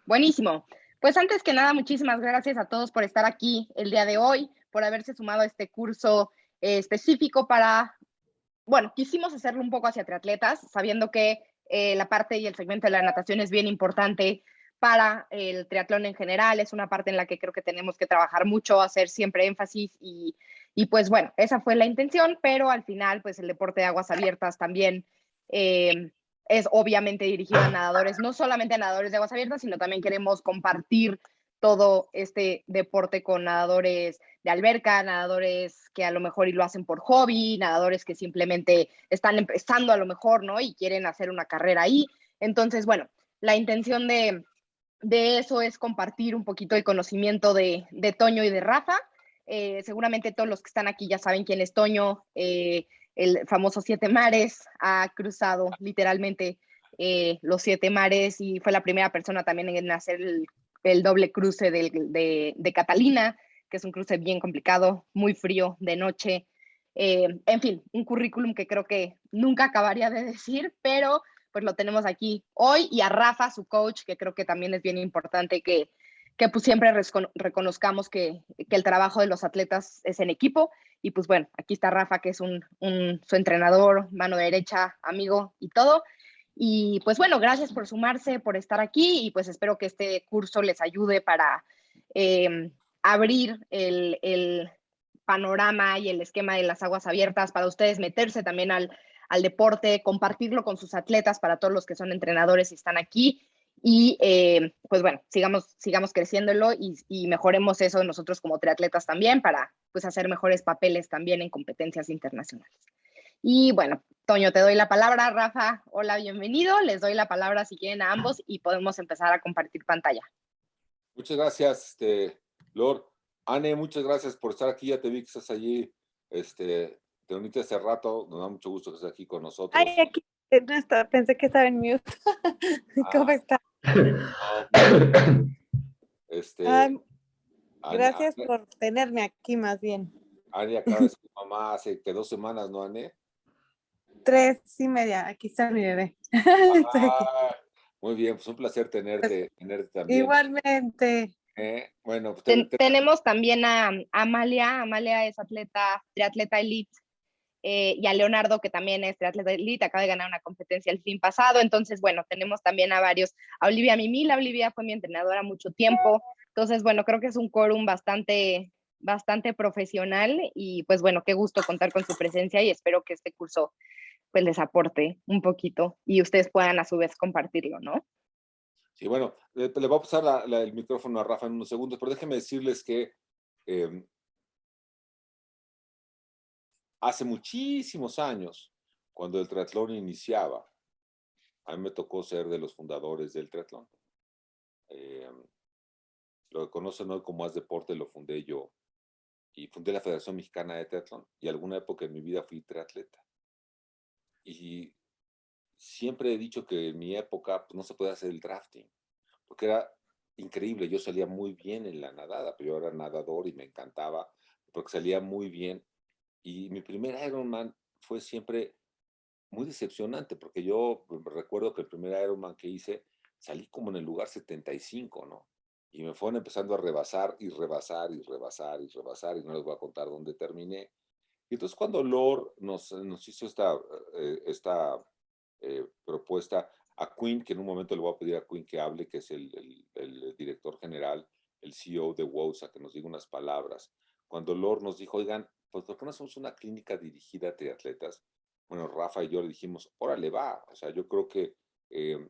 Buenísimo. Pues antes que nada, muchísimas gracias a todos por estar aquí el día de hoy, por haberse sumado a este curso específico para, bueno, quisimos hacerlo un poco hacia triatletas, sabiendo que la parte y el segmento de la natación es bien importante para el triatlón en general, es una parte en la que creo que tenemos que trabajar mucho, hacer siempre énfasis y pues bueno, esa fue la intención, pero al final pues el deporte de aguas abiertas también eh, es obviamente dirigido a nadadores, no solamente a nadadores de aguas abiertas, sino también queremos compartir todo este deporte con nadadores de alberca, nadadores que a lo mejor y lo hacen por hobby, nadadores que simplemente están empezando a lo mejor, ¿no? Y quieren hacer una carrera ahí. Entonces, bueno, la intención de eso es compartir un poquito el conocimiento de Toño y de Rafa. Seguramente todos los que están aquí ya saben quién es Toño, el famoso Siete Mares, ha cruzado literalmente los Siete Mares y fue la primera persona también en hacer el doble cruce de Catalina, que es un cruce bien complicado, muy frío, de noche. En fin, un currículum que creo que nunca acabaría de decir, pero pues lo tenemos aquí hoy, y a Rafa, su coach, que creo que también es bien importante que pues siempre reconozcamos que el trabajo de los atletas es en equipo, y pues bueno, aquí está Rafa, que es su entrenador, mano derecha, amigo y todo. Y pues bueno, gracias por sumarse, por estar aquí, y pues espero que este curso les ayude para abrir el panorama y el esquema de las aguas abiertas, para ustedes meterse también al deporte, compartirlo con sus atletas, para todos los que son entrenadores y están aquí. Y pues bueno, sigamos creciéndolo y mejoremos eso nosotros como triatletas también, para pues hacer mejores papeles también en competencias internacionales. Y bueno, Toño, te doy la palabra. Rafa, hola, bienvenido. Les doy la palabra si quieren a ambos y podemos empezar a compartir pantalla. Muchas gracias, Lord. Anne, muchas gracias por estar aquí. Ya te vi que estás allí. Te uniste hace rato. Nos da mucho gusto que estés aquí con Ay, nosotros. aquí no está, pensé que estaba en mute. ¿Cómo Ah, está? no, muy bien. Ay, Anne, gracias por tenerme aquí más bien. Anne acaba de ser mamá hace que 2 semanas, ¿no, Anne? 3:30, aquí está mi bebé. Estoy aquí. Ah, muy bien, pues un placer tenerte también. Igualmente. Bueno, pues Tenemos también a Amalia. Amalia es triatleta elite, y a Leonardo, que también es triatleta elite, acaba de ganar una competencia el fin pasado. Entonces, bueno, tenemos también a varios. A Olivia Mimil. Olivia fue mi entrenadora mucho tiempo. Entonces, bueno, creo que es un quórum bastante profesional, y pues bueno, qué gusto contar con su presencia, y espero que este curso pues les aporte un poquito y ustedes puedan a su vez compartirlo, ¿no? sí, bueno, le voy a pasar el micrófono a Rafa en unos segundos, pero déjenme decirles que eh, hace muchísimos años, cuando el triatlón iniciaba, a mí me tocó ser de los fundadores del triatlón. Eh, lo que conocen hoy como Haz Deporte lo fundé yo, y fundé la Federación Mexicana de Triatlón, y alguna época en mi vida fui triatleta. Y siempre he dicho que en mi época pues, no se podía hacer el drafting, porque era increíble. Yo salía muy bien en la nadada, pero yo era nadador y me encantaba, porque salía muy bien. Y mi primer Ironman fue siempre muy decepcionante, porque yo recuerdo que el primer Ironman que hice salí como en el lugar 75, ¿no? Y me fueron empezando a rebasar y rebasar y rebasar y rebasar, y no les voy a contar dónde terminé. Y entonces cuando Lord nos hizo esta propuesta a Quinn, que en un momento le voy a pedir a Quinn que hable, que es el director general, el CEO de WOSA, que nos diga unas palabras. Cuando Lord nos dijo, oigan, pues ¿por qué no hacemos una clínica dirigida a triatletas? Bueno, Rafa y yo le dijimos, órale, va. O sea, yo creo que eh,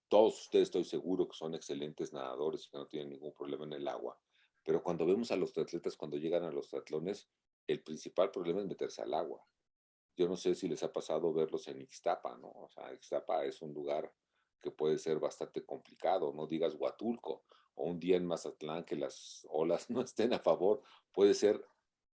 todos ustedes estoy seguro que son excelentes nadadores y que no tienen ningún problema en el agua. Pero cuando vemos a los triatletas, cuando llegan a los triatlones, el principal problema es meterse al agua. Yo no sé si les ha pasado verlos en Ixtapa, ¿no? O sea, Ixtapa es un lugar que puede ser bastante complicado, no digas Huatulco, o un día en Mazatlán que las olas no estén a favor, puede ser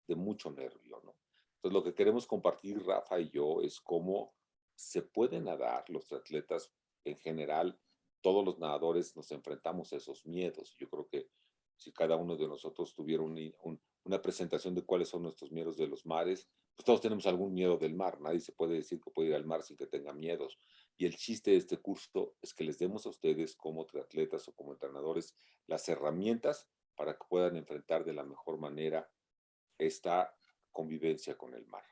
de mucho nervio, ¿no? Entonces, lo que queremos compartir, Rafa y yo, es cómo se pueden nadar los atletas en general. Todos los nadadores nos enfrentamos a esos miedos. Yo creo que si cada uno de nosotros tuviera una presentación de cuáles son nuestros miedos de los mares, pues todos tenemos algún miedo del mar. Nadie se puede decir que puede ir al mar sin que tenga miedos. Y el chiste de este curso es que les demos a ustedes como triatletas o como entrenadores las herramientas para que puedan enfrentar de la mejor manera esta convivencia con el mar.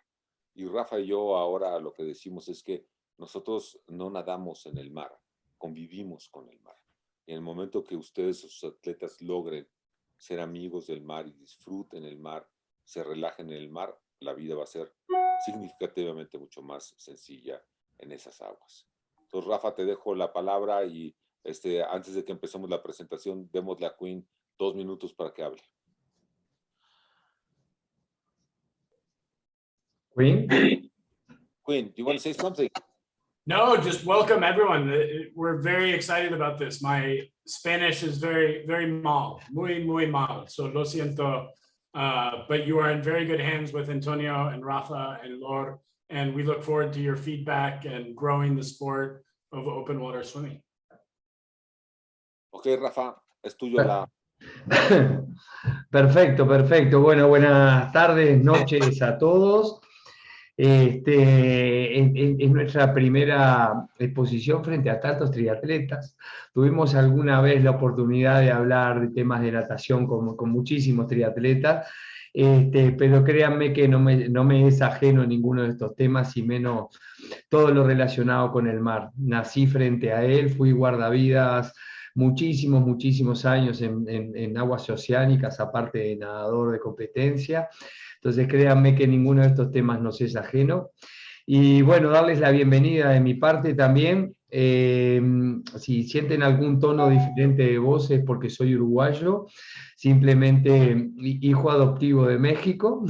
Y Rafa y yo ahora lo que decimos es que nosotros no nadamos en el mar, convivimos con el mar. Y en el momento que ustedes, sus atletas, logren ser amigos del mar y disfruten el mar, se relajen en el mar, la vida va a ser significativamente mucho más sencilla en esas aguas. Entonces, Rafa, te dejo la palabra y antes de que empecemos la presentación, démosle a Quinn 2 minutos para que hable. Quinn? Quinn, do you want to say something? No, just welcome everyone. We're very excited about this. My Spanish is very, very mal, muy mal. So lo siento, but you are in very good hands with Antonio and Rafa and Lor, and we look forward to your feedback and growing the sport of open water swimming. Ok, Rafa, es tuyo la... Perfecto, perfecto. Bueno, buenas tardes, noches a todos. Es nuestra primera exposición frente a tantos triatletas. Tuvimos alguna vez la oportunidad de hablar de temas de natación con muchísimos triatletas, pero créanme que no me es ajeno ninguno de estos temas, y menos todo lo relacionado con el mar. Nací frente a él, fui guardavidas muchísimos años en aguas oceánicas, aparte de nadador de competencia. Entonces créanme que ninguno de estos temas nos es ajeno. Y bueno, darles la bienvenida de mi parte también. Si sienten algún tono diferente de voz es porque soy uruguayo, simplemente hijo adoptivo de México.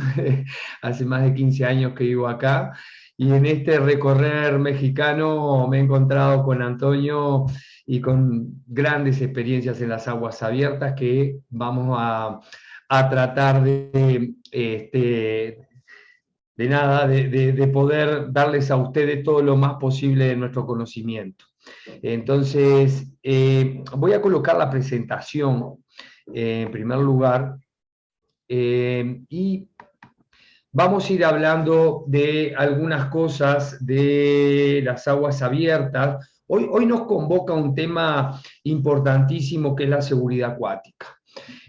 Hace más de 15 años que vivo acá. Y en este recorrer mexicano me he encontrado con Antonio y con grandes experiencias en las aguas abiertas que vamos a tratar de poder darles a ustedes todo lo más posible de nuestro conocimiento. Entonces, voy a colocar la presentación en primer lugar, y vamos a ir hablando de algunas cosas de las aguas abiertas. Hoy nos convoca un tema importantísimo que es la seguridad acuática.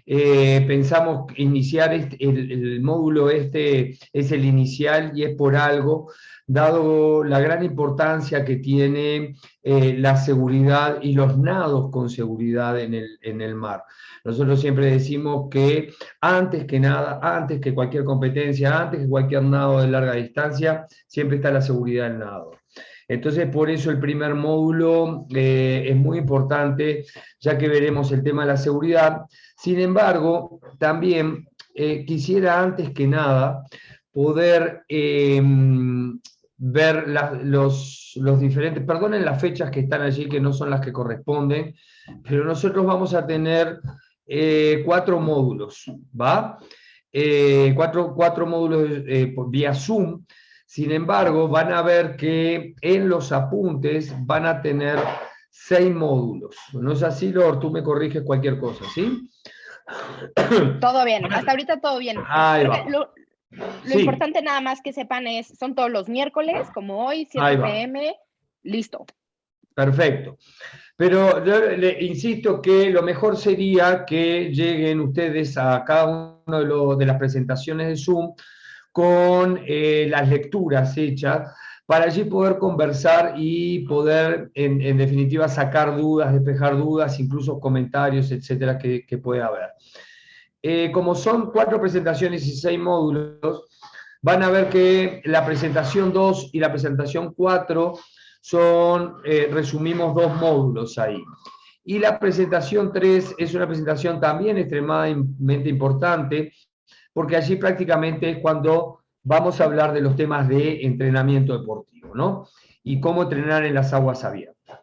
Pensamos iniciar el módulo es el inicial, y es por algo, dado la gran importancia que tiene la seguridad y los nados con seguridad en el mar. Nosotros siempre decimos que antes que nada, antes que cualquier competencia, antes que cualquier nado de larga distancia, siempre está la seguridad del nadador. Entonces, por eso el primer módulo es muy importante, ya que veremos el tema de la seguridad. Sin embargo, también quisiera antes que nada poder ver los diferentes, perdonen las fechas que están allí, que no son las que corresponden, pero nosotros vamos a tener 4 módulos, ¿va? 4 módulos vía Zoom. Sin embargo, van a ver que en los apuntes van a tener 6 módulos. ¿No es así, Lor? Tú me corriges cualquier cosa, ¿sí? Todo bien, hasta ahorita todo bien. Ahí va. Lo Sí. importante nada más que sepan son todos los miércoles, como hoy, 7 p.m., listo. Perfecto. Pero yo le insisto que lo mejor sería que lleguen ustedes a cada uno de las presentaciones de Zoom con las lecturas hechas, para allí poder conversar y poder, en definitiva, sacar dudas, despejar dudas, incluso comentarios, etcétera, que pueda haber. Como son 4 presentaciones y 6 módulos, van a ver que la presentación 2 y la presentación 4 resumimos 2 módulos ahí. Y la presentación 3 es una presentación también extremadamente importante, porque allí prácticamente es cuando vamos a hablar de los temas de entrenamiento deportivo, ¿no? Y cómo entrenar en las aguas abiertas.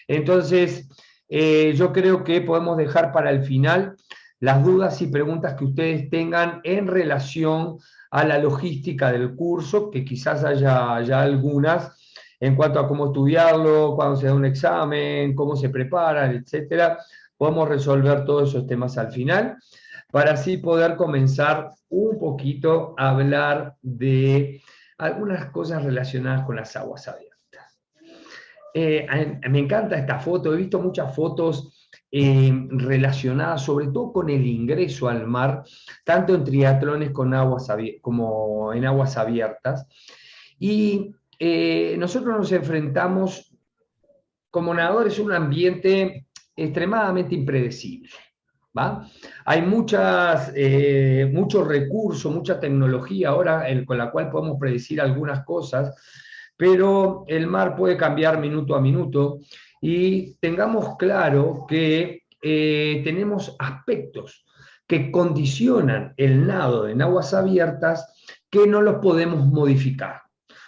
Entonces, yo creo que podemos dejar para el final las dudas y preguntas que ustedes tengan en relación a la logística del curso, que quizás haya algunas, en cuanto a cómo estudiarlo, cuándo se da un examen, cómo se preparan, etcétera. Podemos resolver todos esos temas al final, para así poder comenzar un poquito a hablar de algunas cosas relacionadas con las aguas abiertas. me encanta esta foto, he visto muchas fotos relacionadas sobre todo con el ingreso al mar, tanto en triatlones como en aguas abiertas. Y nosotros nos enfrentamos como nadadores a un ambiente extremadamente impredecible. ¿Va? Hay muchos recursos, mucha tecnología ahora con la cual podemos predecir algunas cosas, pero el mar puede cambiar minuto a minuto y tengamos claro que tenemos aspectos que condicionan el nado en aguas abiertas que no los podemos modificar.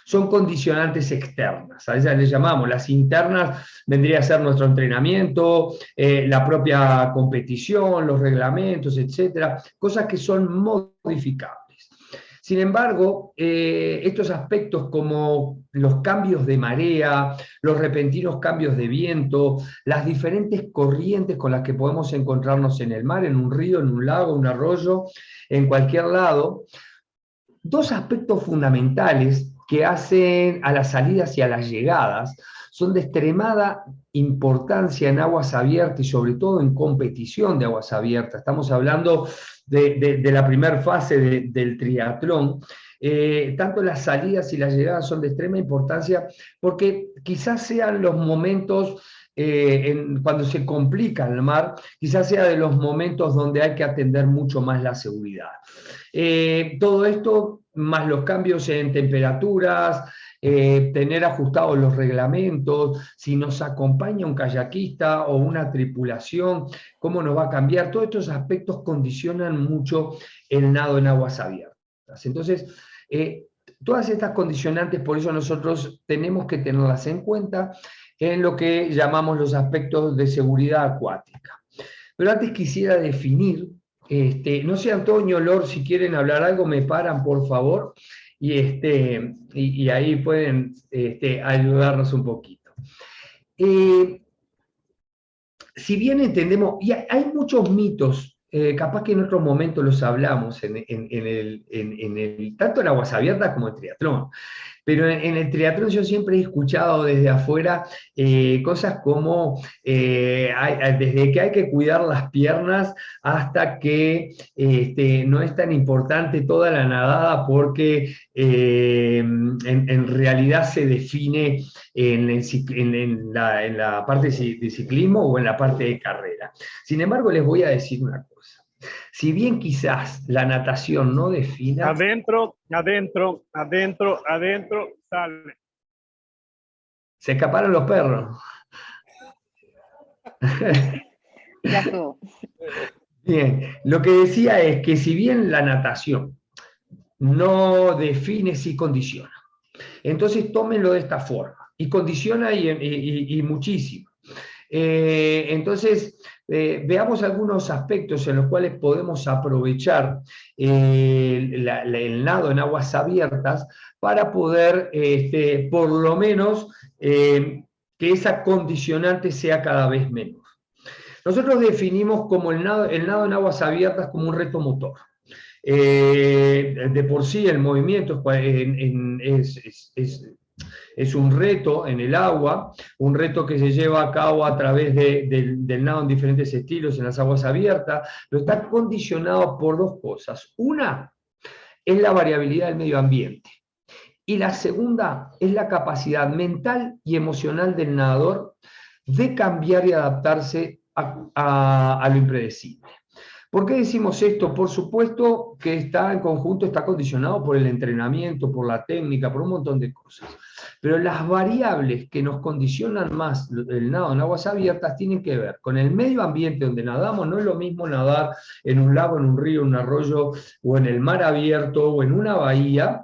Son condicionantes externas, a esas les llamamos. Las internas vendría a ser nuestro entrenamiento, la propia competición, los reglamentos, etcétera, cosas que son modificables. Sin embargo, estos aspectos como los cambios de marea, los repentinos cambios de viento, las diferentes corrientes con las que podemos encontrarnos en el mar, en un río, en un lago, un arroyo, en cualquier lado, dos aspectos fundamentales que hacen a las salidas y a las llegadas son de extremada importancia en aguas abiertas y sobre todo en competición de aguas abiertas. Estamos hablando de la primera fase del triatlón. Tanto las salidas y las llegadas son de extrema importancia porque quizás sean los momentos cuando se complica el mar, quizás sea de los momentos donde hay que atender mucho más la seguridad. Todo esto, más los cambios en temperaturas, tener ajustados los reglamentos, si nos acompaña un kayakista o una tripulación, cómo nos va a cambiar, todos estos aspectos condicionan mucho el nado en aguas abiertas. Entonces, todas estas condicionantes, por eso nosotros tenemos que tenerlas en cuenta en lo que llamamos los aspectos de seguridad acuática. Pero antes quisiera definir, no sé, Antonio, Lor, si quieren hablar algo, me paran, por favor, y ahí pueden ayudarnos un poquito. Si bien entendemos, y hay muchos mitos, capaz que en otros momentos los hablamos, tanto en aguas abiertas como en triatlón, pero en el triatlón yo siempre he escuchado desde afuera cosas como desde que hay que cuidar las piernas hasta que no es tan importante toda la nadada porque en realidad se define en la parte de ciclismo o en la parte de carrera. Sin embargo, les voy a decir una cosa. Si bien quizás la natación no defina... Adentro, adentro, adentro, adentro, sale. Se escaparon los perros. Ya estuvo. Bien, lo que decía es que si bien la natación no define, sí condiciona. Entonces tómenlo de esta forma. Y condiciona y muchísimo. Entonces, veamos algunos aspectos en los cuales podemos aprovechar el nado en aguas abiertas para poder, por lo menos, que esa condicionante sea cada vez menos. Nosotros definimos como el nado en aguas abiertas como un reto motor. De por sí el movimiento es un reto en el agua, un reto que se lleva a cabo a través del nado en diferentes estilos en las aguas abiertas, pero está condicionado por dos cosas. Una es la variabilidad del medio ambiente y la segunda es la capacidad mental y emocional del nadador de cambiar y adaptarse a lo impredecible. ¿Por qué decimos esto? Por supuesto que está en conjunto, está condicionado por el entrenamiento, por la técnica, por un montón de cosas. Pero las variables que nos condicionan más el nado en aguas abiertas tienen que ver con el medio ambiente donde nadamos. No es lo mismo nadar en un lago, en un río, en un arroyo, o en el mar abierto, o en una bahía,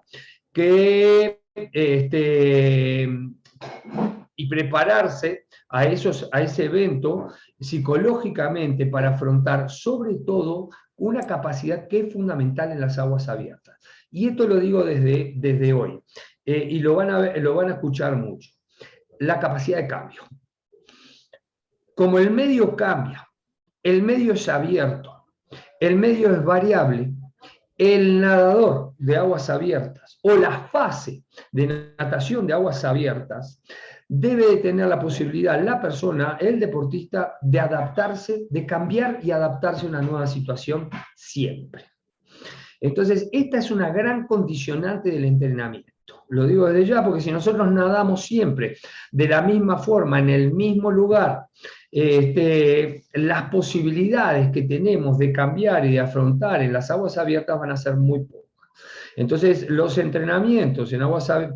que y prepararse a ese evento psicológicamente para afrontar sobre todo una capacidad que es fundamental en las aguas abiertas. Y esto lo digo desde hoy, y lo van a escuchar mucho. La capacidad de cambio. Como el medio cambia, el medio es abierto, el medio es variable, el nadador de aguas abiertas o la fase de natación de aguas abiertas debe de tener la posibilidad la persona, el deportista, de adaptarse, de cambiar y adaptarse a una nueva situación siempre. Entonces, esta es una gran condicionante del entrenamiento. Lo digo desde ya porque si nosotros nadamos siempre de la misma forma, en el mismo lugar, las posibilidades que tenemos de cambiar y de afrontar en las aguas abiertas van a ser muy pocas. Entonces, los entrenamientos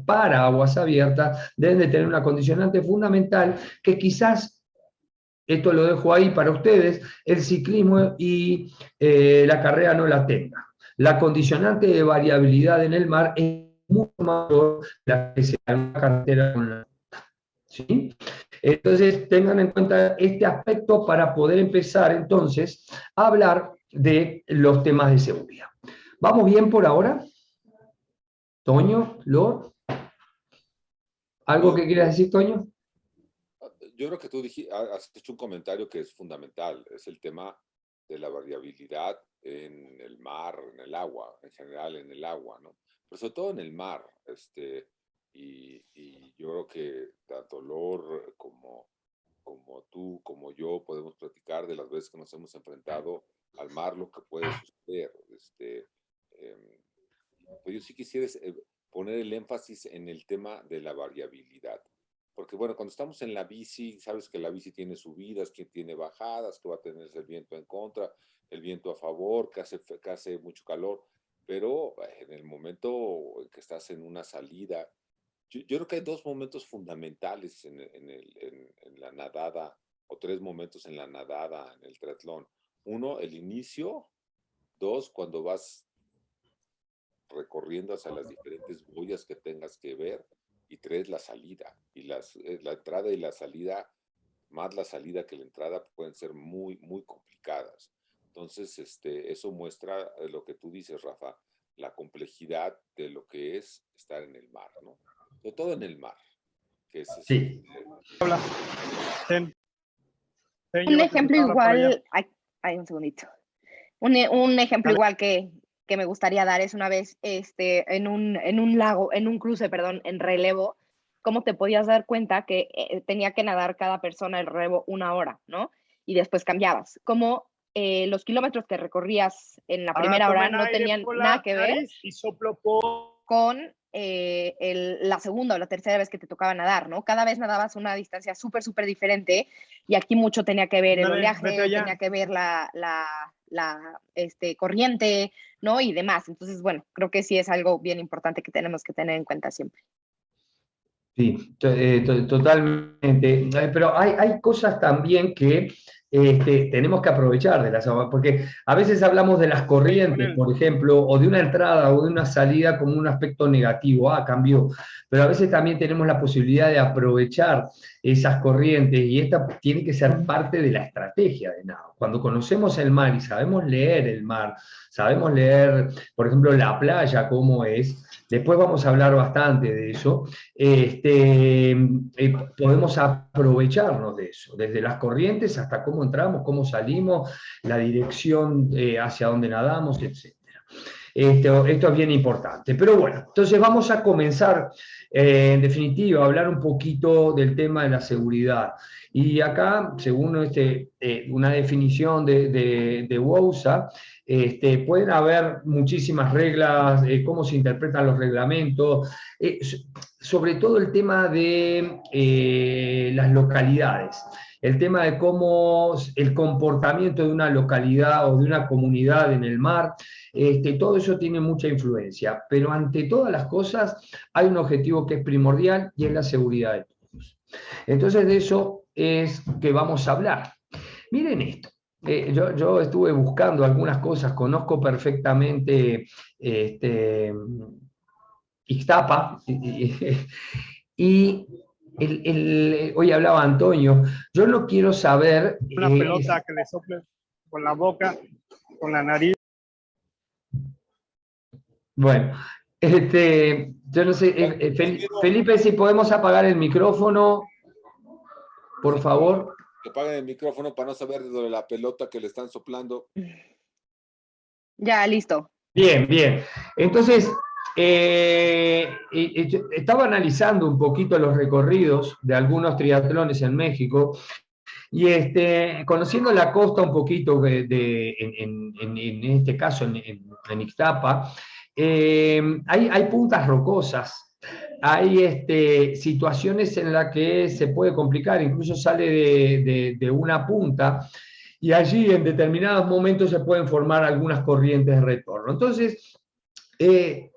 para aguas abiertas deben de tener una condicionante fundamental que quizás, esto lo dejo ahí para ustedes, el ciclismo y la carrera no la tenga. La condicionante de variabilidad en el mar es mucho mayor que la que se da en una carretera con la ruta. ¿Sí? Entonces, tengan en cuenta este aspecto para poder empezar entonces a hablar de los temas de seguridad. ¿Vamos bien por ahora? Toño, Lord, ¿algo que quieras decir, Toño? Yo creo que tú has hecho un comentario que es fundamental, es el tema de la variabilidad en el mar, en el agua, en general en el agua, ¿no? Pero sobre todo en el mar, y yo creo que tanto Lord como tú, como yo, podemos platicar de las veces que nos hemos enfrentado al mar, lo que puede suceder. Pues yo sí quisiera poner el énfasis en el tema de la variabilidad. Porque bueno, cuando estamos en la bici, sabes que la bici tiene subidas, que tiene bajadas, que va a tener el viento en contra, el viento a favor, que hace mucho calor. Pero en el momento en que estás en una salida, yo creo que hay dos momentos fundamentales en la nadada, o tres momentos en la nadada, en el triatlón. Uno, el inicio. Dos, cuando vas recorriendo hacia las diferentes boyas que tengas que ver. Y tres, la salida. Y la entrada y la salida, más la salida que la entrada, pueden ser muy, muy complicadas. Entonces, eso muestra lo que tú dices, Rafa, la complejidad de lo que es estar en el mar, ¿no? Sobre todo en el mar. Que es Sí. Un ejemplo igual, hay un segundito. Un ejemplo igual que me gustaría dar es una vez en un lago, en un cruce, perdón, en relevo, cómo te podías dar cuenta que tenía que nadar cada persona el relevo 1 hora, ¿no? Y después cambiabas. Como los kilómetros que recorrías en la primera hora no tenían nada que ver con la segunda o la tercera vez que te tocaba nadar, ¿no? Cada vez nadabas una distancia súper, súper diferente y aquí mucho tenía que ver el oleaje, tenía que ver la corriente, ¿no? Y demás. Entonces, bueno, creo que sí es algo bien importante que tenemos que tener en cuenta siempre. Sí, totalmente. Pero hay cosas también que tenemos que aprovechar de las aguas, porque a veces hablamos de las corrientes, por ejemplo, o de una entrada o de una salida como un aspecto negativo, cambió, pero a veces también tenemos la posibilidad de aprovechar esas corrientes y esta tiene que ser parte de la estrategia de nado. Cuando conocemos el mar y sabemos leer el mar, sabemos leer, por ejemplo, la playa, cómo es, después vamos a hablar bastante de eso, podemos aprovecharnos de eso, desde las corrientes hasta cómo entramos, cómo salimos, la dirección hacia donde nadamos, etc. Esto es bien importante. Pero bueno, entonces vamos a comenzar, en definitiva, a hablar un poquito del tema de la seguridad. Y acá, según una definición de WOSA, pueden haber muchísimas reglas, cómo se interpretan los reglamentos, sobre todo el tema de las localidades. El tema de cómo el comportamiento de una localidad o de una comunidad en el mar, todo eso tiene mucha influencia, pero ante todas las cosas hay un objetivo que es primordial y es la seguridad de todos. Entonces de eso es que vamos a hablar. Miren esto, yo estuve buscando algunas cosas, conozco perfectamente Ixtapa y hoy hablaba Antonio, yo no quiero saber... Una pelota que le sople con la boca, con la nariz. Bueno, yo no sé, Felipe, si podemos apagar el micrófono, por favor. Que apaguen el micrófono para no saber de la pelota que le están soplando. Ya, listo. Bien, bien. Entonces, Estaba analizando un poquito los recorridos de algunos triatlones en México y conociendo la costa un poquito en este caso en Ixtapa, hay puntas rocosas, hay situaciones en las que se puede complicar, incluso sale de una punta y allí en determinados momentos se pueden formar algunas corrientes de retorno. Entonces,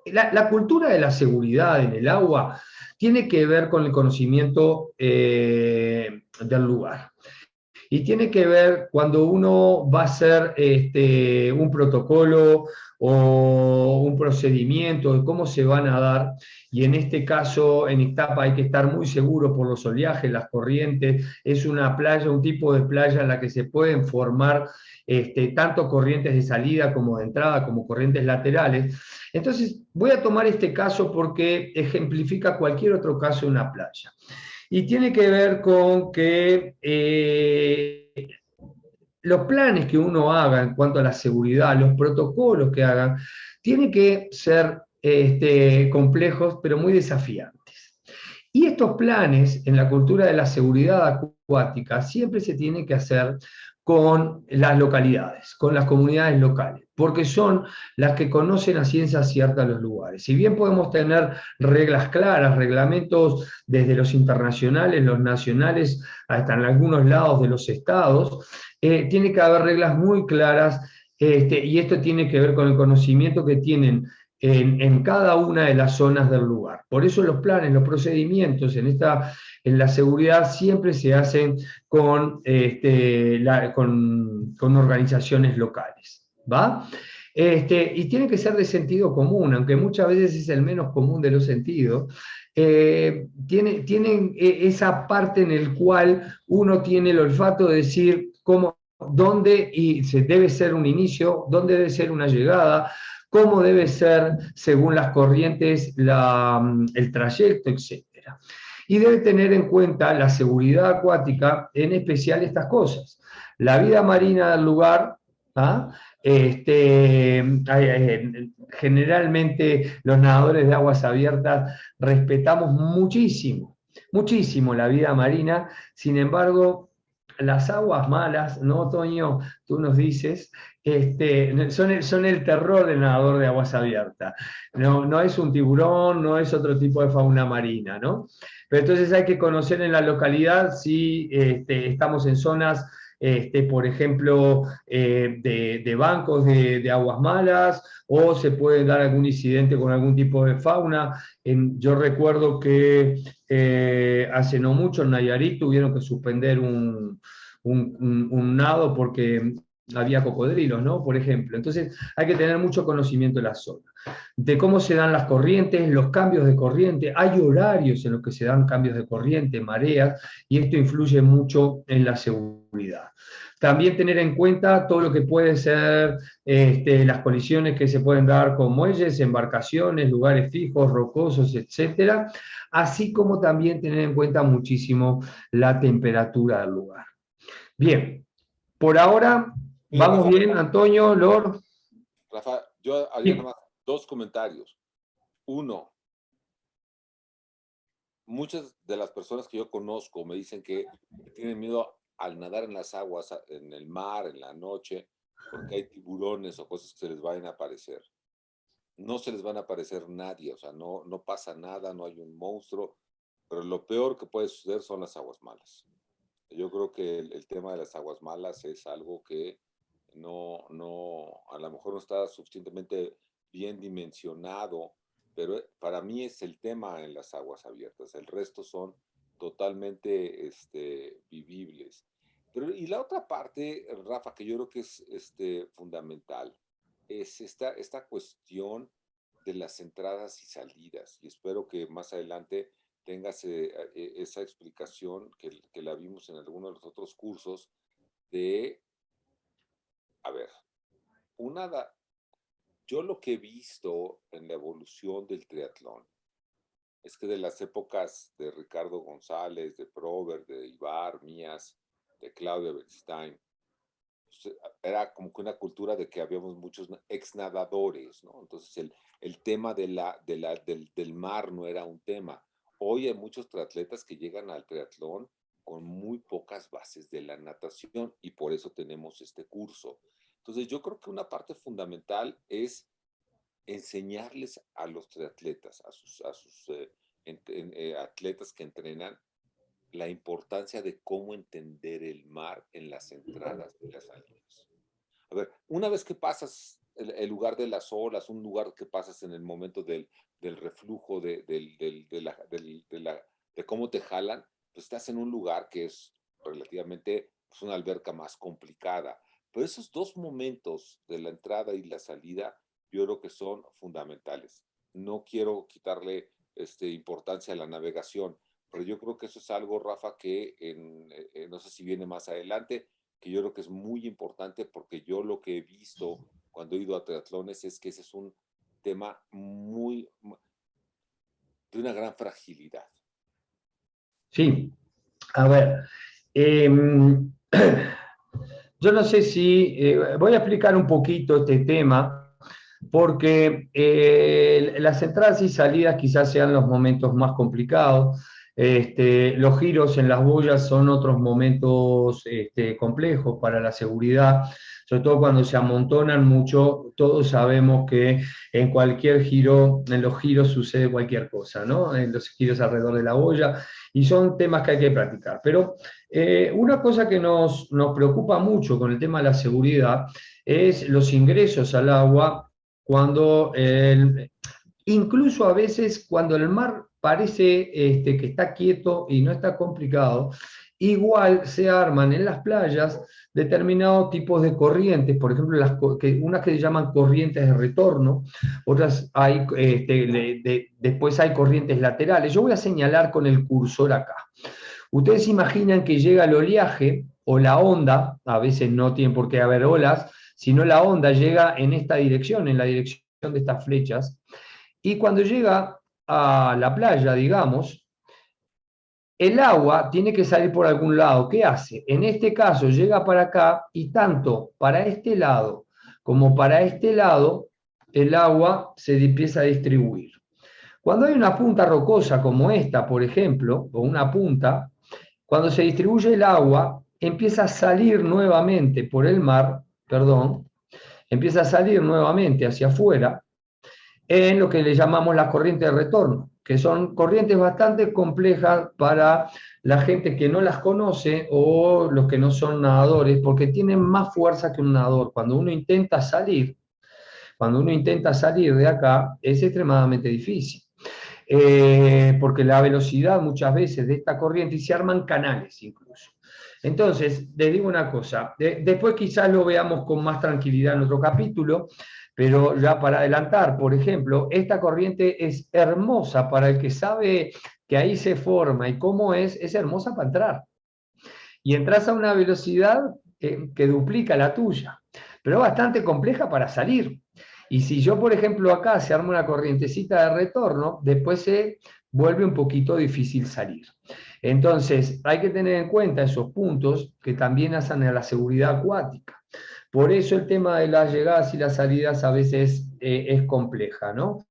la cultura de la seguridad en el agua tiene que ver con el conocimiento del lugar. Y tiene que ver cuando uno va a hacer un protocolo o un procedimiento de cómo se van a dar. Y en este caso, en Ixtapa hay que estar muy seguro por los oleajes, las corrientes. Es una playa, un tipo de playa en la que se pueden formar tanto corrientes de salida como de entrada, como corrientes laterales. Entonces, voy a tomar este caso porque ejemplifica cualquier otro caso de una playa. Y tiene que ver con que los planes que uno haga en cuanto a la seguridad, los protocolos que hagan, tienen que ser complejos, pero muy desafiantes. Y estos planes en la cultura de la seguridad acuática siempre se tienen que hacer con las localidades, con las comunidades locales, porque son las que conocen a ciencia cierta los lugares. Si bien podemos tener reglas claras, reglamentos desde los internacionales, los nacionales, hasta en algunos lados de los estados, tiene que haber reglas muy claras, y esto tiene que ver con el conocimiento que tienen en cada una de las zonas del lugar. Por eso los planes, los procedimientos en la seguridad siempre se hacen con organizaciones locales, ¿va? Y tiene que ser de sentido común, aunque muchas veces es el menos común de los sentidos. Tienen esa parte en el cual uno tiene el olfato de decir dónde se debe ser un inicio, dónde debe ser una llegada, cómo debe ser, según las corrientes, el trayecto, etc. Y debe tener en cuenta la seguridad acuática, en especial estas cosas. La vida marina del lugar, ¿ah? Generalmente los nadadores de aguas abiertas respetamos muchísimo, muchísimo la vida marina. Sin embargo, las aguas malas, ¿no, Toño? Tú nos dices, son el terror del nadador de aguas abiertas. No es un tiburón, no es otro tipo de fauna marina, ¿no? Pero entonces hay que conocer en la localidad si estamos en zonas, por ejemplo, de bancos de aguas malas, o se puede dar algún incidente con algún tipo de fauna. Yo recuerdo que hace no mucho en Nayarit tuvieron que suspender un nado porque había cocodrilos, ¿no? Por ejemplo. Entonces hay que tener mucho conocimiento de la zona, de cómo se dan las corrientes, los cambios de corriente. Hay horarios en los que se dan cambios de corriente, mareas, y esto influye mucho en la seguridad. También tener en cuenta todo lo que puede ser las colisiones que se pueden dar con muelles, embarcaciones, lugares fijos, rocosos, etcétera, así como también tener en cuenta muchísimo la temperatura del lugar. Bien, por ahora, vamos Rafa, bien, Antonio, Lord. Rafa, yo haría nada más 2 comentarios. Uno, muchas de las personas que yo conozco me dicen que tienen miedo al nadar en las aguas, en el mar, en la noche, porque hay tiburones o cosas que se les vayan a aparecer. No se les van a aparecer nadie, o sea, no pasa nada, no hay un monstruo, pero lo peor que puede suceder son las aguas malas. Yo creo que el tema de las aguas malas es algo que a lo mejor no está suficientemente bien dimensionado, pero para mí es el tema en las aguas abiertas. El resto son totalmente vivibles. Pero, y la otra parte, Rafa, que yo creo que es fundamental, es esta cuestión de las entradas y salidas. Y espero que más adelante tengas esa explicación que la vimos en alguno de los otros cursos de, a ver, yo lo que he visto en la evolución del triatlón es que de las épocas de Ricardo González, de Prover, de Ibar, mías, de Claudia Beckstein, pues, era como que una cultura de que habíamos muchos ex-nadadores, ¿no? Entonces el tema del mar no era un tema. Hoy hay muchos triatletas que llegan al triatlón con muy pocas bases de la natación y por eso tenemos este curso. Entonces yo creo que una parte fundamental es enseñarles a los triatletas, a sus atletas que entrenan, la importancia de cómo entender el mar en las entradas y las salidas. A ver, una vez que pasas el lugar de las olas, un lugar que pasas en el momento del reflujo, de cómo te jalan, pues estás en un lugar que es relativamente pues, una alberca más complicada. Pero esos dos momentos de la entrada y la salida, yo creo que son fundamentales. No quiero quitarle importancia a la navegación, pero yo creo que eso es algo, Rafa, que no sé si viene más adelante, que yo creo que es muy importante porque yo lo que he visto cuando he ido a triatlones es que ese es un tema de una gran fragilidad. Sí, a ver, yo no sé si, voy a explicar un poquito este tema, porque las entradas y salidas quizás sean los momentos más complicados. Los giros en las boyas son otros momentos complejos para la seguridad, sobre todo cuando se amontonan mucho. Todos sabemos que en cualquier giro, en los giros sucede cualquier cosa, ¿no? En los giros alrededor de la boya, y son temas que hay que practicar. Pero una cosa que nos preocupa mucho con el tema de la seguridad es los ingresos al agua cuando incluso a veces cuando el mar parece que está quieto y no está complicado, igual se arman en las playas determinados tipos de corrientes, por ejemplo, unas que se llaman corrientes de retorno, otras hay, después hay corrientes laterales. Yo voy a señalar con el cursor acá. Ustedes imaginan que llega el oleaje o la onda, a veces no tiene por qué haber olas, sino la onda llega en esta dirección, en la dirección de estas flechas, y cuando llega a la playa, digamos, el agua tiene que salir por algún lado. ¿Qué hace? En este caso llega para acá y tanto para este lado como para este lado el agua se empieza a distribuir. Cuando hay una punta rocosa como esta, por ejemplo, o una punta, cuando se distribuye el agua, empieza a salir nuevamente por el mar, empieza a salir nuevamente hacia afuera, en lo que le llamamos las corrientes de retorno, que son corrientes bastante complejas para la gente que no las conoce o los que no son nadadores, porque tienen más fuerza que un nadador. Cuando uno intenta salir de acá, es extremadamente difícil. Porque la velocidad muchas veces de esta corriente, y se arman canales incluso. Entonces, les digo una cosa, después quizás lo veamos con más tranquilidad en otro capítulo, pero ya para adelantar, por ejemplo, esta corriente es hermosa para el que sabe que ahí se forma y cómo es hermosa para entrar. Y entras a una velocidad que duplica la tuya, pero bastante compleja para salir. Y si yo, por ejemplo, acá se arma una corrientecita de retorno, después se vuelve un poquito difícil salir. Entonces, hay que tener en cuenta esos puntos que también hacen a la seguridad acuática. Por eso el tema de las llegadas y las salidas a veces es compleja, ¿no?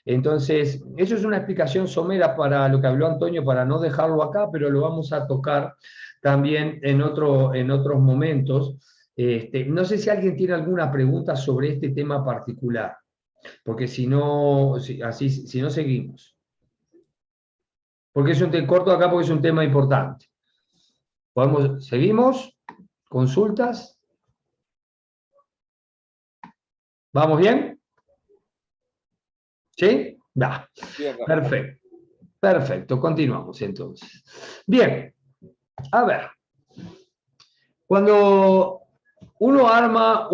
Entonces, eso es una explicación somera para lo que habló Antonio, para no dejarlo acá, pero lo vamos a tocar también en otros momentos. No sé si alguien tiene alguna pregunta sobre este tema particular, porque si no, si no seguimos. Porque es un tema corto acá porque es un tema importante. ¿Seguimos? ¿Consultas? ¿Vamos bien? ¿Sí? Va. Perfecto. Perfecto, continuamos entonces. Bien, a ver. Cuando uno arma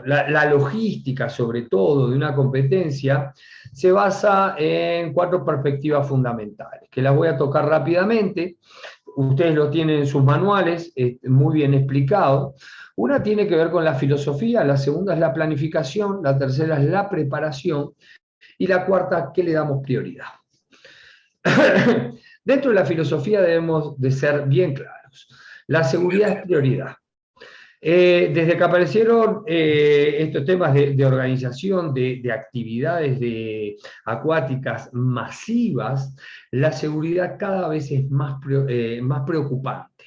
la logística, sobre todo, de una competencia, se basa en 4 perspectivas fundamentales, que las voy a tocar rápidamente. Ustedes lo tienen en sus manuales, muy bien explicado. Una tiene que ver con la filosofía, la segunda es la planificación, la tercera es la preparación, y la cuarta, ¿qué le damos prioridad? Dentro de la filosofía debemos de ser bien claros. La seguridad es prioridad. Desde que aparecieron estos temas de organización, de actividades acuáticas masivas, la seguridad cada vez es más preocupante.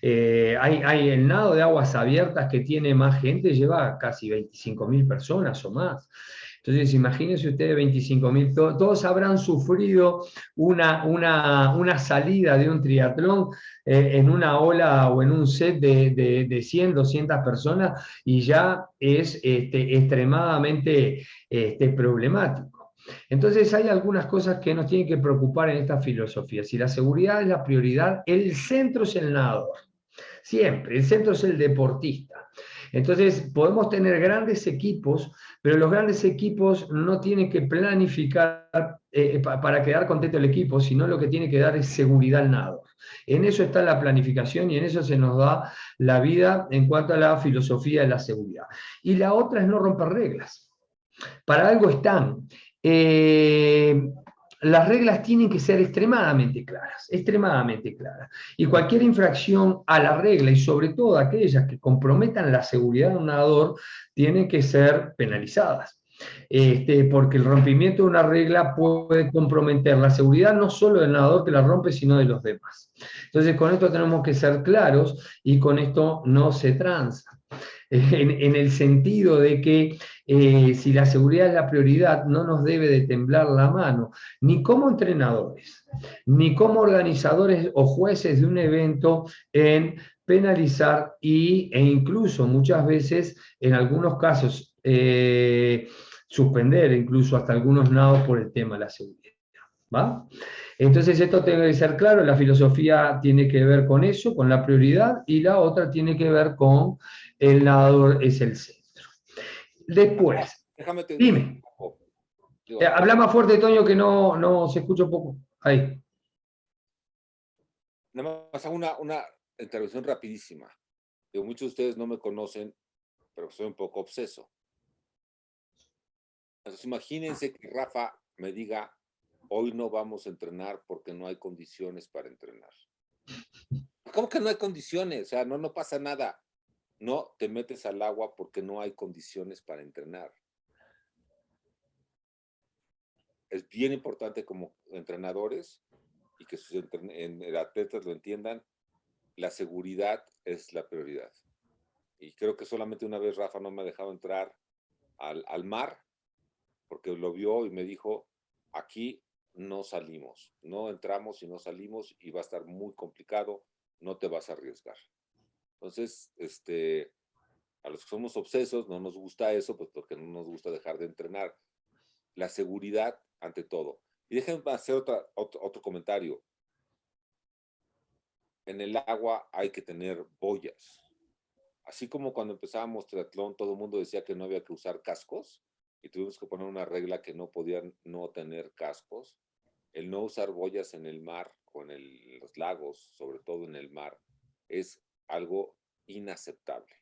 Hay el nado de aguas abiertas que tiene más gente, lleva casi 25.000 personas o más. Entonces, imagínense ustedes 25.000, todos habrán sufrido una salida de un triatlón en una ola o en un set de 100, 200 personas y ya es extremadamente problemático. Entonces hay algunas cosas que nos tienen que preocupar en esta filosofía. Si la seguridad es la prioridad, el centro es el nadador. Siempre, el centro es el deportista. Entonces, podemos tener grandes equipos, pero los grandes equipos no tienen que planificar para quedar contento el equipo, sino lo que tiene que dar es seguridad al nadador. En eso está la planificación y en eso se nos da la vida en cuanto a la filosofía de la seguridad. Y la otra es no romper reglas. Para algo están. Las reglas tienen que ser extremadamente claras. Y cualquier infracción a la regla, y sobre todo aquellas que comprometan la seguridad de un nadador, tienen que ser penalizadas. Porque el rompimiento de una regla puede comprometer la seguridad no solo del nadador que la rompe, sino de los demás. Entonces, con esto tenemos que ser claros y con esto no se transa. En el sentido de que si la seguridad es la prioridad, no nos debe de temblar la mano, ni como entrenadores, ni como organizadores o jueces de un evento, en penalizar e incluso muchas veces, en algunos casos, suspender incluso hasta algunos nados por el tema de la seguridad. ¿Va? Entonces esto tiene que ser claro, la filosofía tiene que ver con eso, con la prioridad, y la otra tiene que ver con el nadador es el centro. Después, Déjame te dime. Habla más fuerte, Toño, que no se escucha un poco. Ahí. Nada más hago una intervención rapidísima. Digo, muchos de ustedes no me conocen, pero soy un poco obseso. Entonces imagínense que Rafa me diga: hoy no vamos a entrenar porque no hay condiciones para entrenar. ¿Cómo que no hay condiciones? O sea, no pasa nada. No te metes al agua porque no hay condiciones para entrenar. Es bien importante como entrenadores y que sus atletas lo entiendan, la seguridad es la prioridad. Y creo que solamente una vez Rafa no me ha dejado entrar al mar porque lo vio y me dijo: aquí no salimos, no entramos y no salimos y va a estar muy complicado, no te vas a arriesgar. Entonces, a los que somos obsesos no nos gusta eso, pues porque no nos gusta dejar de entrenar. La seguridad ante todo. Y déjenme hacer otro comentario. En el agua hay que tener boyas. Así como cuando empezábamos triatlón, todo el mundo decía que no había que usar cascos y tuvimos que poner una regla que no podían no tener cascos. El no usar boyas en el mar o en los lagos, sobre todo en el mar, es algo inaceptable.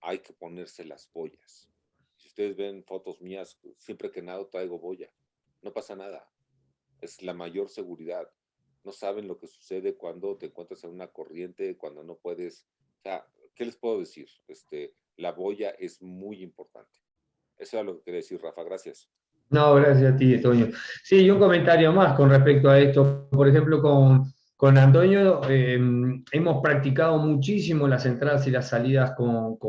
Hay que ponerse las boyas. Si ustedes ven fotos mías, siempre que nado traigo boya. No pasa nada. Es la mayor seguridad. No saben lo que sucede cuando te encuentras en una corriente, cuando no puedes. O sea, ¿qué les puedo decir? La boya es muy importante. Eso era lo que quería decir, Rafa. Gracias. No, gracias a ti, Toño. Sí, y un comentario más con respecto a esto. Por ejemplo, con Antonio hemos practicado muchísimo las entradas y las salidas con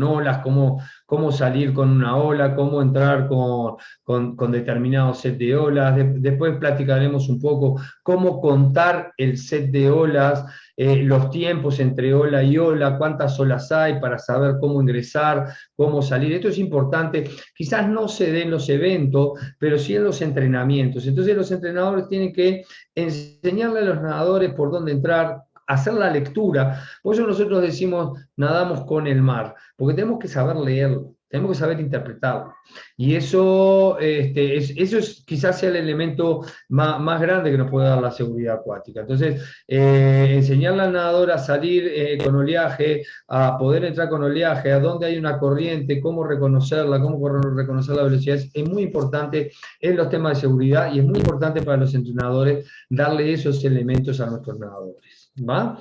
olas, cómo salir con una ola, cómo entrar con determinado set de olas. Después platicaremos un poco cómo contar el set de olas, los tiempos entre ola y ola, cuántas olas hay para saber cómo ingresar, cómo salir. Esto es importante. Quizás no se den los eventos, pero sí en los entrenamientos. Entonces los entrenadores tienen que enseñarle a los nadadores por dónde entrar, hacer la lectura. Por eso nosotros decimos nadamos con el mar, porque tenemos que saber leerlo, tenemos que saber interpretarlo. Y eso quizás sea el elemento más grande que nos puede dar la seguridad acuática. Entonces, enseñarle al nadador a salir con oleaje, a poder entrar con oleaje, a dónde hay una corriente, cómo reconocerla, cómo reconocer la velocidad, es muy importante en los temas de seguridad y es muy importante para los entrenadores darle esos elementos a nuestros nadadores. ¿Va?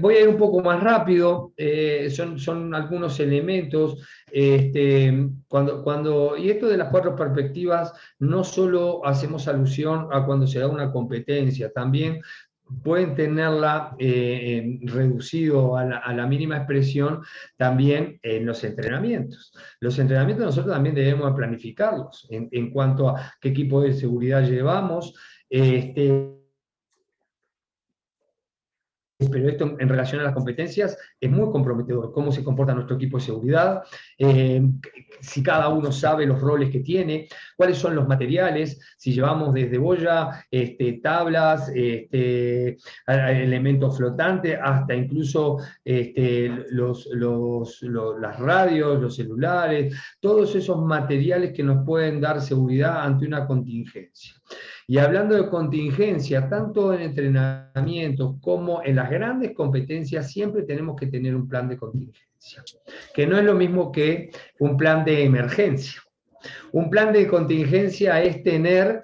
Voy a ir un poco más rápido, son algunos elementos, y esto de las 4 perspectivas, no solo hacemos alusión a cuando se da una competencia, también pueden tenerla reducido a la mínima expresión también en los entrenamientos. Los entrenamientos nosotros también debemos planificarlos en cuanto a qué equipo de seguridad llevamos, pero esto en relación a las competencias es muy comprometedor, cómo se comporta nuestro equipo de seguridad, si cada uno sabe los roles que tiene, cuáles son los materiales, si llevamos desde boya, tablas, elementos flotantes, hasta incluso las radios, los celulares, todos esos materiales que nos pueden dar seguridad ante una contingencia. Y hablando de contingencia, tanto en entrenamientos como en las grandes competencias, siempre tenemos que tener un plan de contingencia, que no es lo mismo que un plan de emergencia. Un plan de contingencia es tener